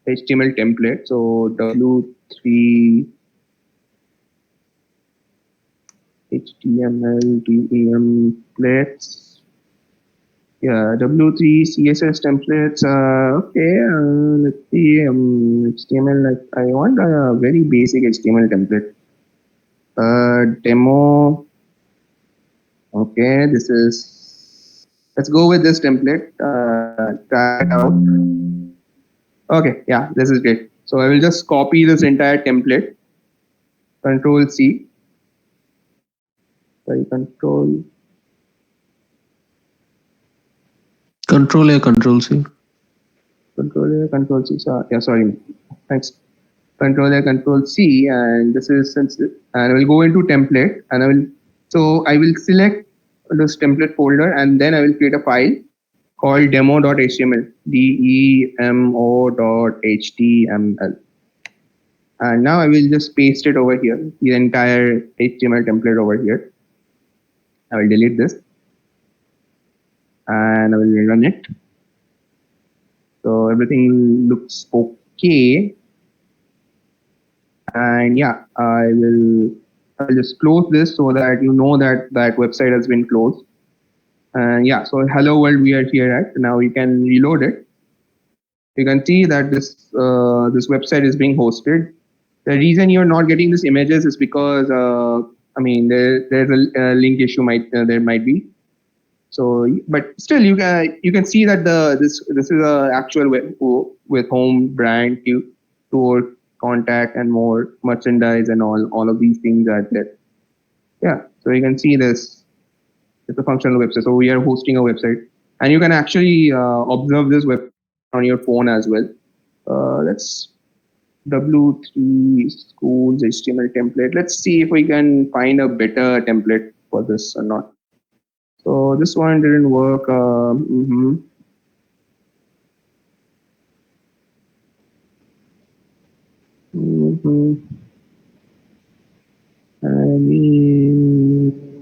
HTML template. So W3 HTML templates. Yeah, W3 CSS templates. Okay, let's see. HTML. Like, I want a very basic HTML template. Demo. Okay, this is Let's go with this template. Try it out. Okay, yeah, this is great. So I will just copy this entire template. Control C. Sorry, Control A, Control C. Control C. So, yeah, sorry. Thanks. Control A, Control C, and this is since, and I will go into template, and I will select this template folder, and then I will create a file called demo.html, demo.html. And now I will just paste it over here, the entire HTML template over here. I will delete this and I will run it. So everything looks okay. And yeah, I'll just close this so that you know that that website has been closed. And yeah, so hello world we are here at. Now you can reload it. You can see that this website is being hosted. The reason you're not getting these images is because there's a link issue there might be. So, but still you can see that this is a actual web with home, brand, tour, contact, and more merchandise, and all of these things are there. Yeah, so you can see this. It's a functional website. So we are hosting a website, and you can actually observe this web on your phone as well. Let's W3 schools HTML template. Let's see if we can find a better template for this or not. So this one didn't work.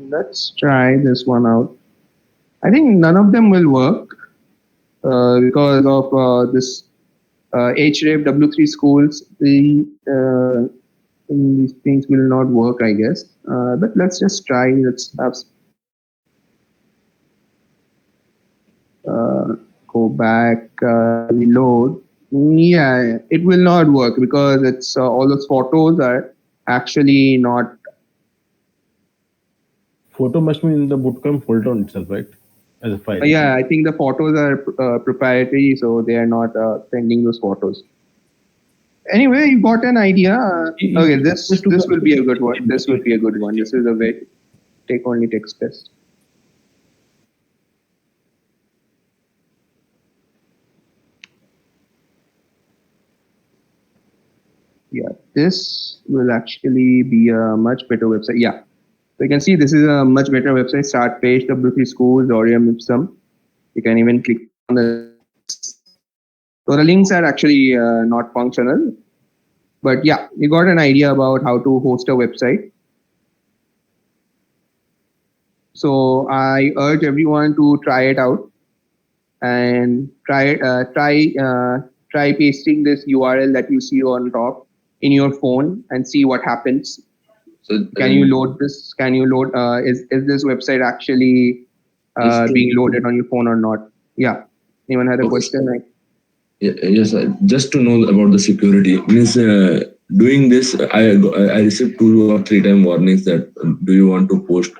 Let's try this one out. I think none of them will work because of this HREF W3 schools. These things will not work, I guess. But let's just try. Let's have go back, reload. Yeah, it will not work because it's all those photos are actually not. Photo must be in the Bootcamp folder itself, right? As a file. Yeah, I think the photos are proprietary, so they are not sending those photos. Anyway, you got an idea. Okay, this will be a good one. This will be a good one. This is a very take-only text test. Yeah, this will actually be a much better website. Yeah, so you can see this is a much better website. Start page, W3 schools, Orium Ipsum. You can even click on the. So the links are actually not functional, but yeah, you got an idea about how to host a website. So I urge everyone to try it out and try pasting this URL that you see on top in your phone and see what happens. So can you load this? Can you load? Is this website actually being loaded on your phone or not? Yeah. Anyone had a question? Yes, just to know about the security means doing this. I received 2 or 3 time warnings that do you want to post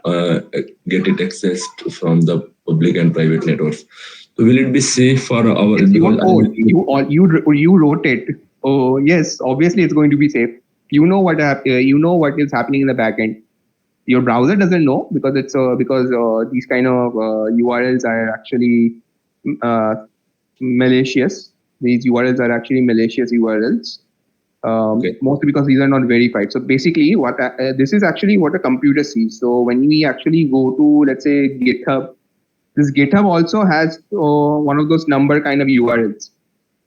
get it accessed from the public and private networks. So will it be safe for our? It's your code. You wrote it. Oh yes, obviously it's going to be safe. You know what is happening in the backend. Your browser doesn't know because it's because these kind of URLs are actually malicious. These URLs are actually malicious URLs. Mostly because these are not verified. So basically, what this is actually what a computer sees. So when we actually go to, let's say, GitHub, this GitHub also has one of those number kind of URLs.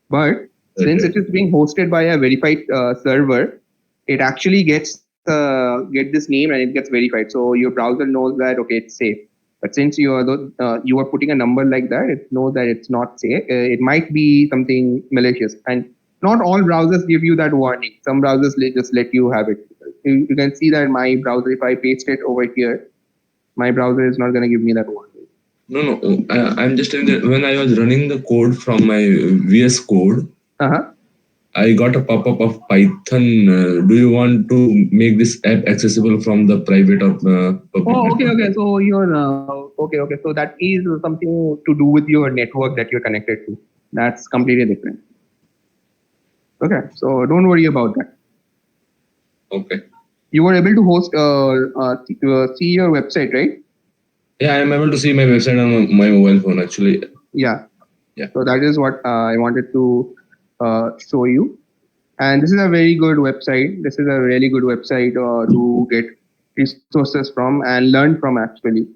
But since it is being hosted by a verified server, it actually gets this name and it gets verified. So your browser knows that okay, it's safe. But since you are putting a number like that, it knows that it's not safe. It might be something malicious, and not all browsers give you that warning. Some browsers just let you have it. You can see that my browser, if I paste it over here, my browser is not going to give me that warning. No. I'm just telling that when I was running the code from my VS Code, I got a pop-up of Python. Do you want to make this app accessible from the private or public? Oh, okay. So you're okay. So that is something to do with your network that you're connected to. That's completely different. Okay, so don't worry about that. Okay. You were able to host, see your website, right? Yeah, I'm able to see my website on my mobile phone actually. Yeah. Yeah. So that is what I wanted to show you. And this is a very good website. This is a really good website to get resources from and learn from actually.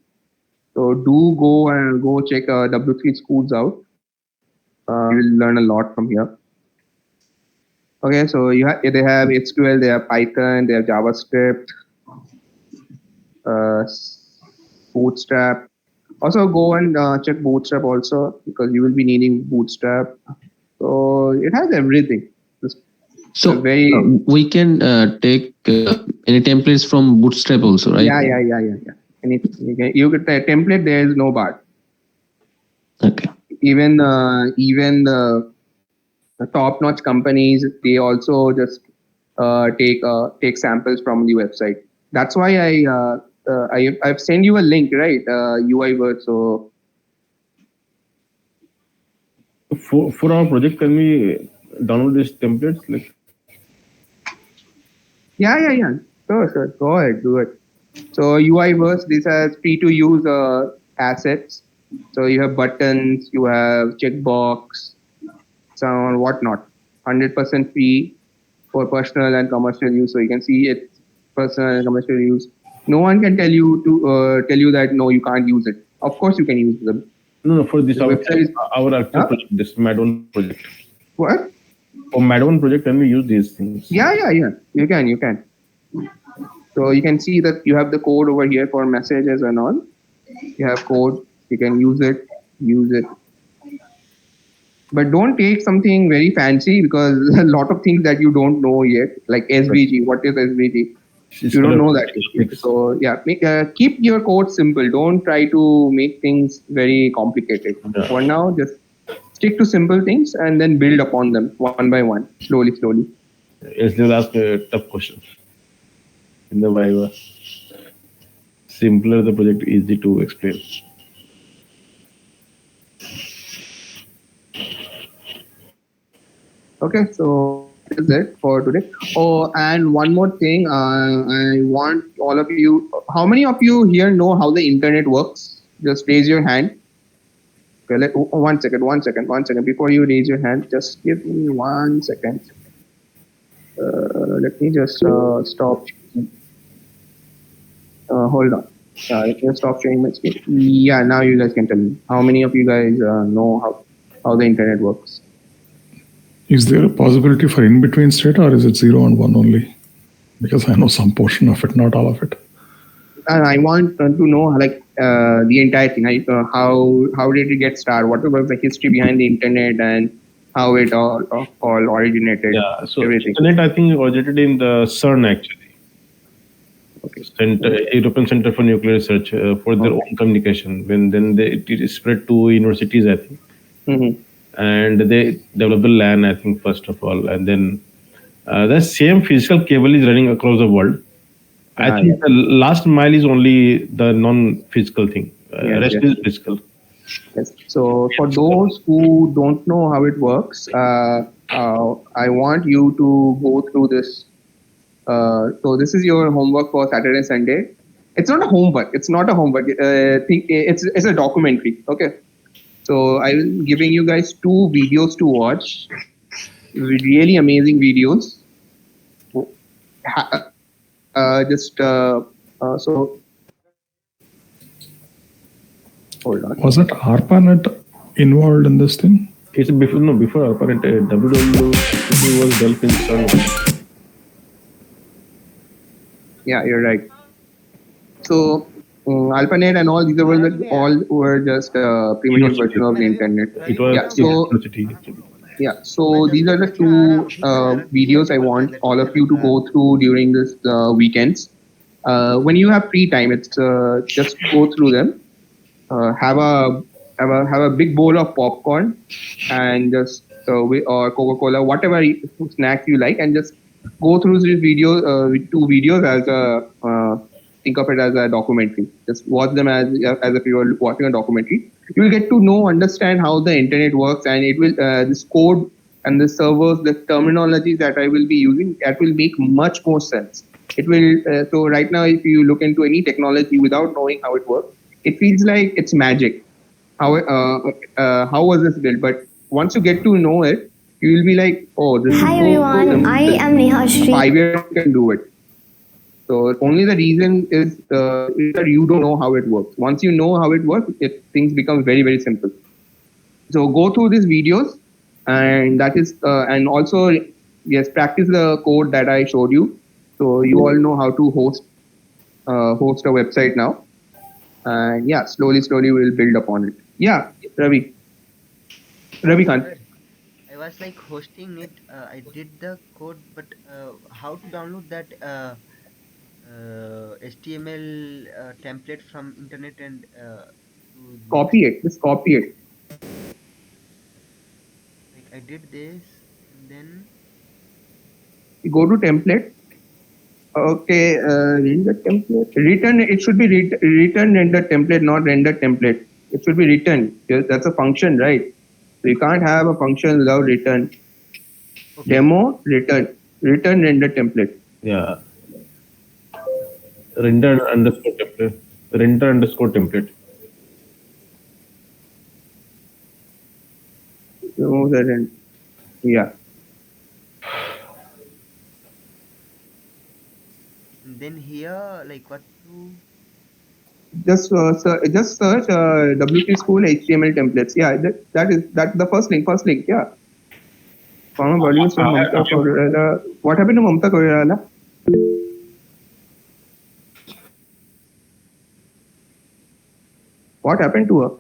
So do go check W3 schools out. You will learn a lot from here. Okay, so they have SQL, they have Python, they have JavaScript, uh, Bootstrap. Also, go and check Bootstrap also because you will be needing Bootstrap. So it has everything. So we can take any templates from Bootstrap also, right? Yeah. Anything you could template. There is no bar. Okay. Even the top-notch companies, they also just take samples from the website. That's why I've sent you a link, right? UI Word. So For our project, can we download these templates? Like, yeah. Sure. Go ahead, do it. So UI Verse, this has free to use assets. So you have buttons, you have checkbox, so on whatnot. 100% free for personal and commercial use. So you can see it personal and commercial use. No one can tell you that no, you can't use it. Of course, you can use them. no, for this The website is- our actual project, this Madon project. What? For Madon project, can we use these things? Yeah. You can. So you can see that you have the code over here for messages and all. You have code. You can use it. But don't take something very fancy because a lot of things that you don't know yet, like SVG. What is SVG? You don't know that yet. So yeah, keep your code simple. Don't try to make things very complicated. Yeah. For now, just stick to simple things and then build upon them one by one, slowly. Yes, they will ask tough questions in the Viva. Simpler the project, easy to explain. Okay, so that is it for today. Oh, and one more thing, I want all of you. How many of you here know how the internet works? Just raise your hand. Okay, 1 second. Before you raise your hand, just give me 1 second. Let me just stop. Hold on. Let me stop sharing my screen. Yeah, now you guys can tell me. How many of you guys know how the internet works? Is there a possibility for in-between state, or is it 0 and 1 only? Because I know some portion of it, not all of it. And I want to know like the entire thing. How did it get started? What was the history behind the internet and how it all originated? Yeah, so everything. internet I think originated in the CERN actually. Okay. European Center for Nuclear Research for their own communication. It spread to universities, I think. Mm-hmm. And they developed the LAN, I think, first of all, and then the same physical cable is running across the world. I think the last mile is only the non-physical thing. Rest is physical. Yes. So for those who don't know how it works, I want you to go through this. So this is your homework for Saturday and Sunday. It's not a homework. It's a documentary. Okay. So I will giving you guys 2 videos to watch. Really amazing videos. So hold on. Was it ARPANET involved in this thing? It's before ARPANET, WWW was developed in CERN. Yeah, you're right. So ARPANET and all these were just primitive version of the internet. It was So these are the 2 videos I want all of you to go through during this weekends. When you have free time, it's just go through them. Have a big bowl of popcorn and just So or Coca-Cola, whatever snacks you like, and just go through this video, two videos as a think of it as a documentary. Just watch them as if you were watching a documentary. You will get to know, understand how the internet works, and it will this code and the servers, the terminology that I will be using, that will make much more sense. It will. So right now, if you look into any technology without knowing how it works, it feels like it's magic. How was this built? But once you get to know it, you will be like, oh, this is Hi so everyone, I simple. am Neha Shri. 5 years you can do it. So only the reason is that you don't know how it works. Once you know how it works, things become very, very simple. So go through these videos, and that is and also yes, practice the code that I showed you. So you all know how to host a website now, and yeah, slowly we'll build upon it. Yeah, Ravi Khan. I was like hosting it. I did the code, but how to download that HTML template from internet and to Copy it. Just copy it. like I did this and then You go to template. Okay, render template. Return. It should be return render template, not render template. It should be return. Yes, that's a function, right? So you can't have a function without return. okay. Demo return render template. Yeah. Render underscore template. Render underscore template. So then, yeah. And then here like what to Just search WP School HTML templates. Yeah, that the first link. First link. Yeah. Former Bollywood star Mamta Koirala. What happened to Mamta Koirala? What happened to her?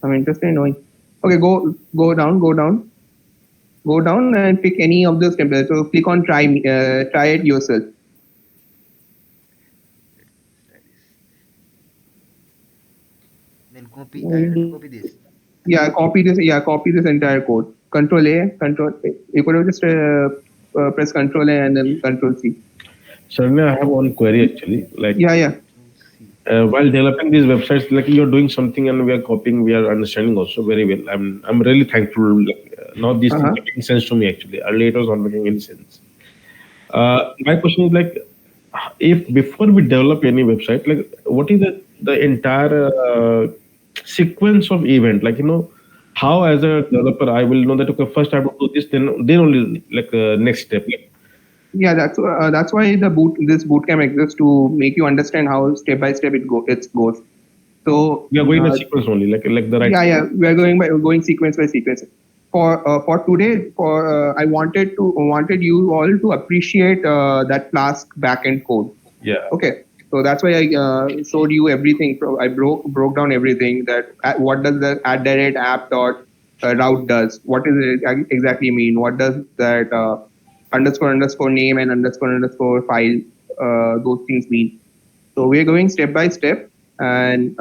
I'm interested in knowing. Okay, go down and pick any of those templates. So click on try it yourself. then copy I have to copy this. Yeah, copy this. Yeah, copy this entire code. Control A, Control A. You could have just press Control A and then Control C. Certainly, I have one query actually. Like, Yeah. while developing these websites, like you're doing something and we are copying, we are understanding also very well. I'm really thankful. Like, now these things are making sense to me actually. Earlier it was not making any sense. My question is like, if before we develop any website, like what is the entire sequence of event? Like how as a developer I will know that okay, first I have to do this, then only like next step. Like, Yeah, that's why this bootcamp exists, to make you understand how step by step it goes. So we are going by sequence only, like the right. Yeah, we are going sequence by sequence. For today, I wanted you all to appreciate that Flask backend code. Yeah. Okay. So that's why I showed you everything. I broke down everything, that what does the @app.route does. What does it exactly mean? What does that underscore name and underscore file, those things mean? So we're going step by step, and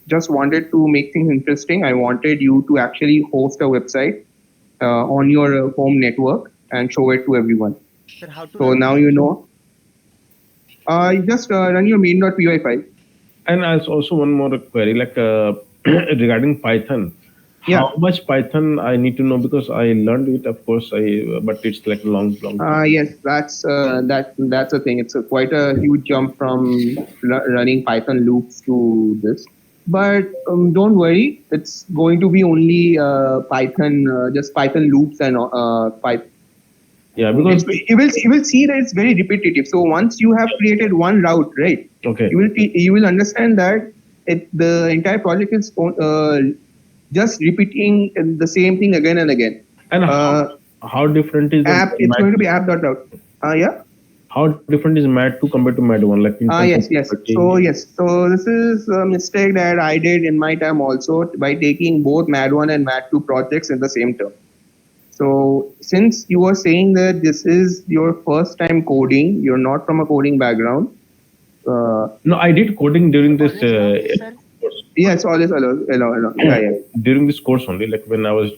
just wanted to make things interesting. I wanted you to actually host a website on your home network and show it to everyone. Sir, how to So now you know. You just run your main.py file. And also one more query, like regarding Python. Yeah. How much Python I need to know, because I learned it, of course, but it's like long. Yes, that's the thing. It's quite a huge jump from running Python loops to this. But don't worry, it's going to be only Python, just Python loops and Python. Yeah, because you will see that it's very repetitive. So once you have created one route, right? Okay. You will understand that the entire project is just repeating the same thing again and again. And how different is app? It's going to be app.route. Yeah. How different is Mat 2 compared to Mat 1? Like yes. So this is a mistake that I did in my time also, by taking both Mat 1 and Mat 2 projects in the same term. So since you are saying that this is your first time coding, you're not from a coding background. No, I did coding during this course. Yes, always allow. Yeah, yeah. During this course only, like when I was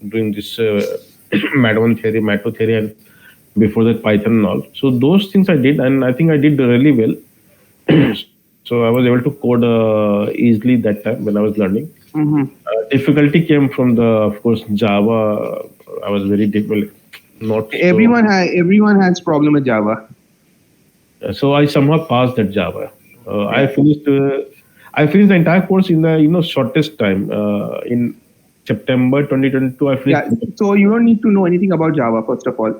doing this Mat 1 theory, Mat 2 theory, and before that Python and all. So those things I did, and I think I did really well. So I was able to code easily that time when I was learning. Mm-hmm. Difficulty came from the, of course, Java. I was very difficult, not so. Everyone has problem with Java. So I somehow passed that Java. Yeah. I finished the entire course in the shortest time. In September 2022, I Yeah. finished. So you don't need to know anything about Java first of all.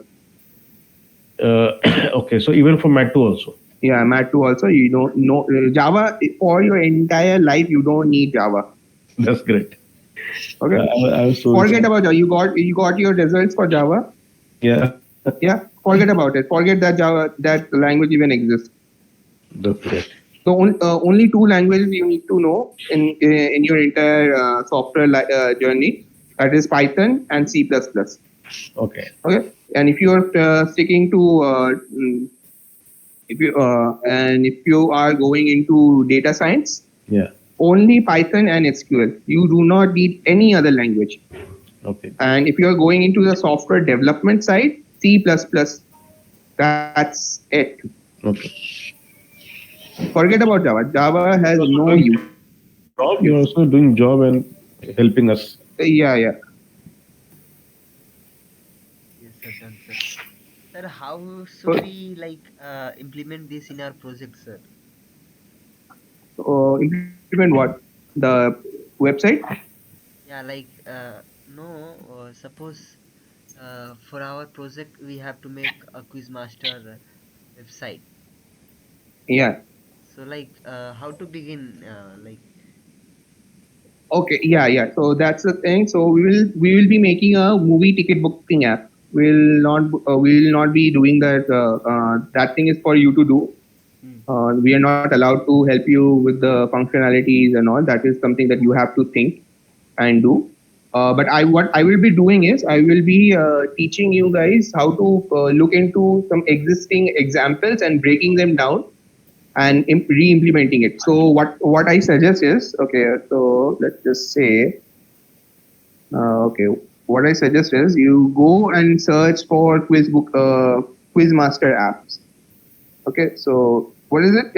Okay, so even for Mat 2 also. Yeah, Mat 2 also. You don't know Java for your entire life. You don't need Java. That's great. Okay. I was so Forget about Java. You got your results for Java. yeah. Yeah. Forget about it. Forget that Java that language even exists. That's great. So only two languages you need to know in your entire software journey. That is Python and C++. Okay. Okay. And if you are sticking to if you are going into data science, Yeah. only Python and SQL. You do not need any other language. Okay. And if you are going into the software development side, C++. That's it. Okay. Forget about Java. Java has no use. Job, you're also doing job and helping us. Yeah. Yes, sir, done, sir. Sir, how should we implement this in our project, sir? Implement what? The website? Yeah, no, suppose for our project we have to make a Quizmaster website. Yeah. So how to begin? Okay. Yeah. So that's the thing. So we will be making a movie ticket booking app. We will not be doing that. That thing is for you to do. We are not allowed to help you with the functionalities and all. That is something that you have to think and do. But what I will be doing is I will be teaching you guys how to look into some existing examples and breaking them down and re-implementing it. So what I suggest is, okay. So let's just say, okay. What I suggest is you go and search for Quizmaster apps. Okay. So what is it?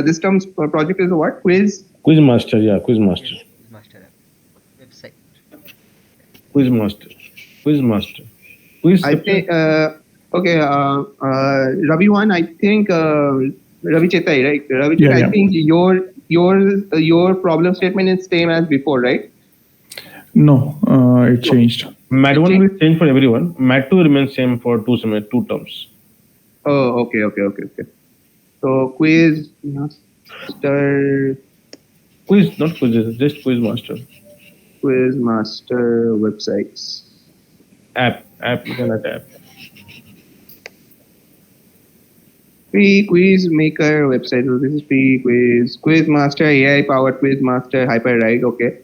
This term's project is what? Quizmaster, yeah, Quizmaster. Yes, Quizmaster app website. Quizmaster. Quizmaster. Quiz. I think. Okay. Ravi one. I think. Ravi Chetai, right? Ravi Chetai. Yeah. I think your problem statement is same as before, right? No, it changed. Mat 1 will change for everyone. Mat 2 remains same for two terms. Oh, okay. So quiz master, Quiz, not quizzes, just Quizmaster. quiz master websites. App, you can add app. Free quiz maker website. So this is free quiz master AI powered quiz master hyper right. Okay.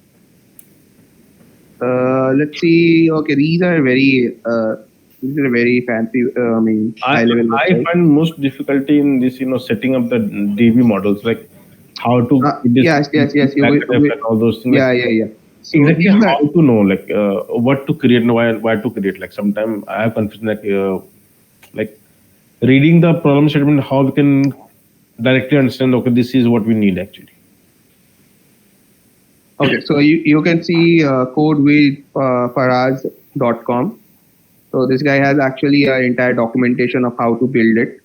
Let's see. Okay, these are very fancy. High level I websites. find most difficulty in this, setting up the DB models, like how to Yes. and all those things. Yeah. So Exactly these how are, to know, like what to create and why to create. Like sometimes I have confusion, like reading the problem statement, how we can directly understand. Okay, this is what we need actually. okay. So you can see code with faraz.com. So this guy has actually an entire documentation of how to build it,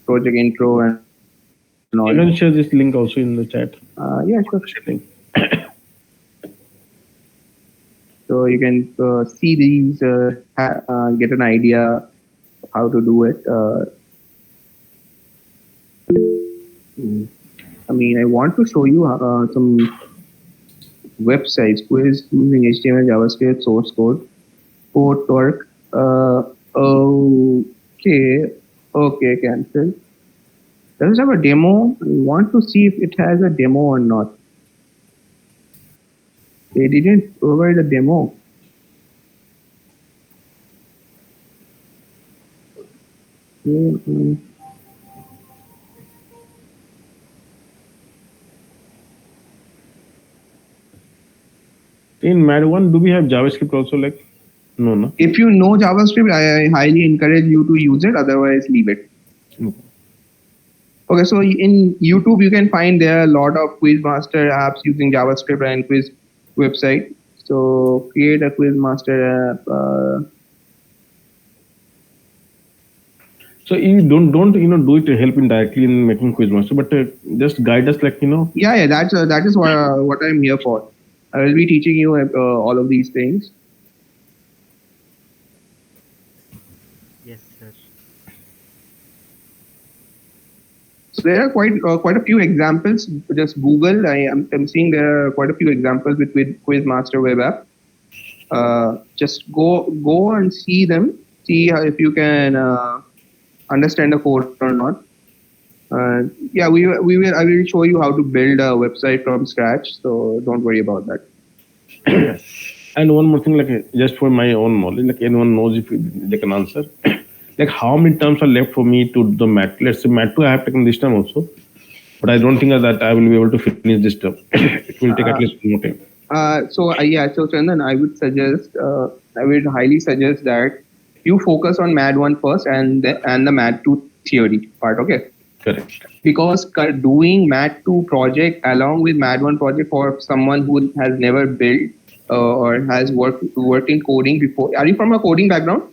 project intro and all. You can share this link also in the chat. Yeah, sure. Link. So you can see these, get an idea of how to do it. I want to show you some websites. Quiz using HTML, JavaScript, source code, torque. Okay, cancel. Does it have a demo? I want to see if it has a demo or not. They didn't provide a demo. In Mad 1, do we have JavaScript also? Like, no, no. If you know JavaScript, I highly encourage you to use it. Otherwise, leave it. No. Okay, so in YouTube, you can find there are a lot of Quizmaster apps using JavaScript and quiz website. So create a Quizmaster app. So you don't do it to help in directly in making Quizmaster, but just guide us, like Yeah, that is what I'm here for. I will be teaching you all of these things. Yes, sir. So there are quite a few examples. Just Google. I'm seeing there are quite a few examples with Quizmaster web app. Just go and see them. See how, if you can understand the code or not. Yeah, we will. I will show you how to build a website from scratch. So don't worry about that. And one more thing, like just for my own knowledge, like anyone knows if they can answer, like how many terms are left for me to do the math? Let's say math 2 I have taken this time also, but I don't think that I will be able to finish this term. It will take at least more time. So Chandan, I would highly suggest that you focus on Mad 1 first and the Mad 2 theory part. Okay. Correct. Because doing Mad 2 project along with Mad 1 project for someone who has never built or has worked in coding before. Are you from a coding background?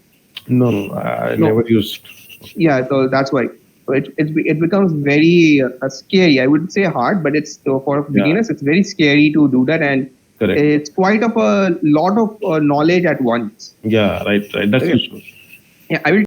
No, I never used. Yeah, so that's why. So it becomes very scary. I wouldn't say hard, but it's for beginners. It's very scary to do that, and Correct. it's quite of a lot of knowledge at once. Yeah, right. That's Okay. useful. Yeah, I will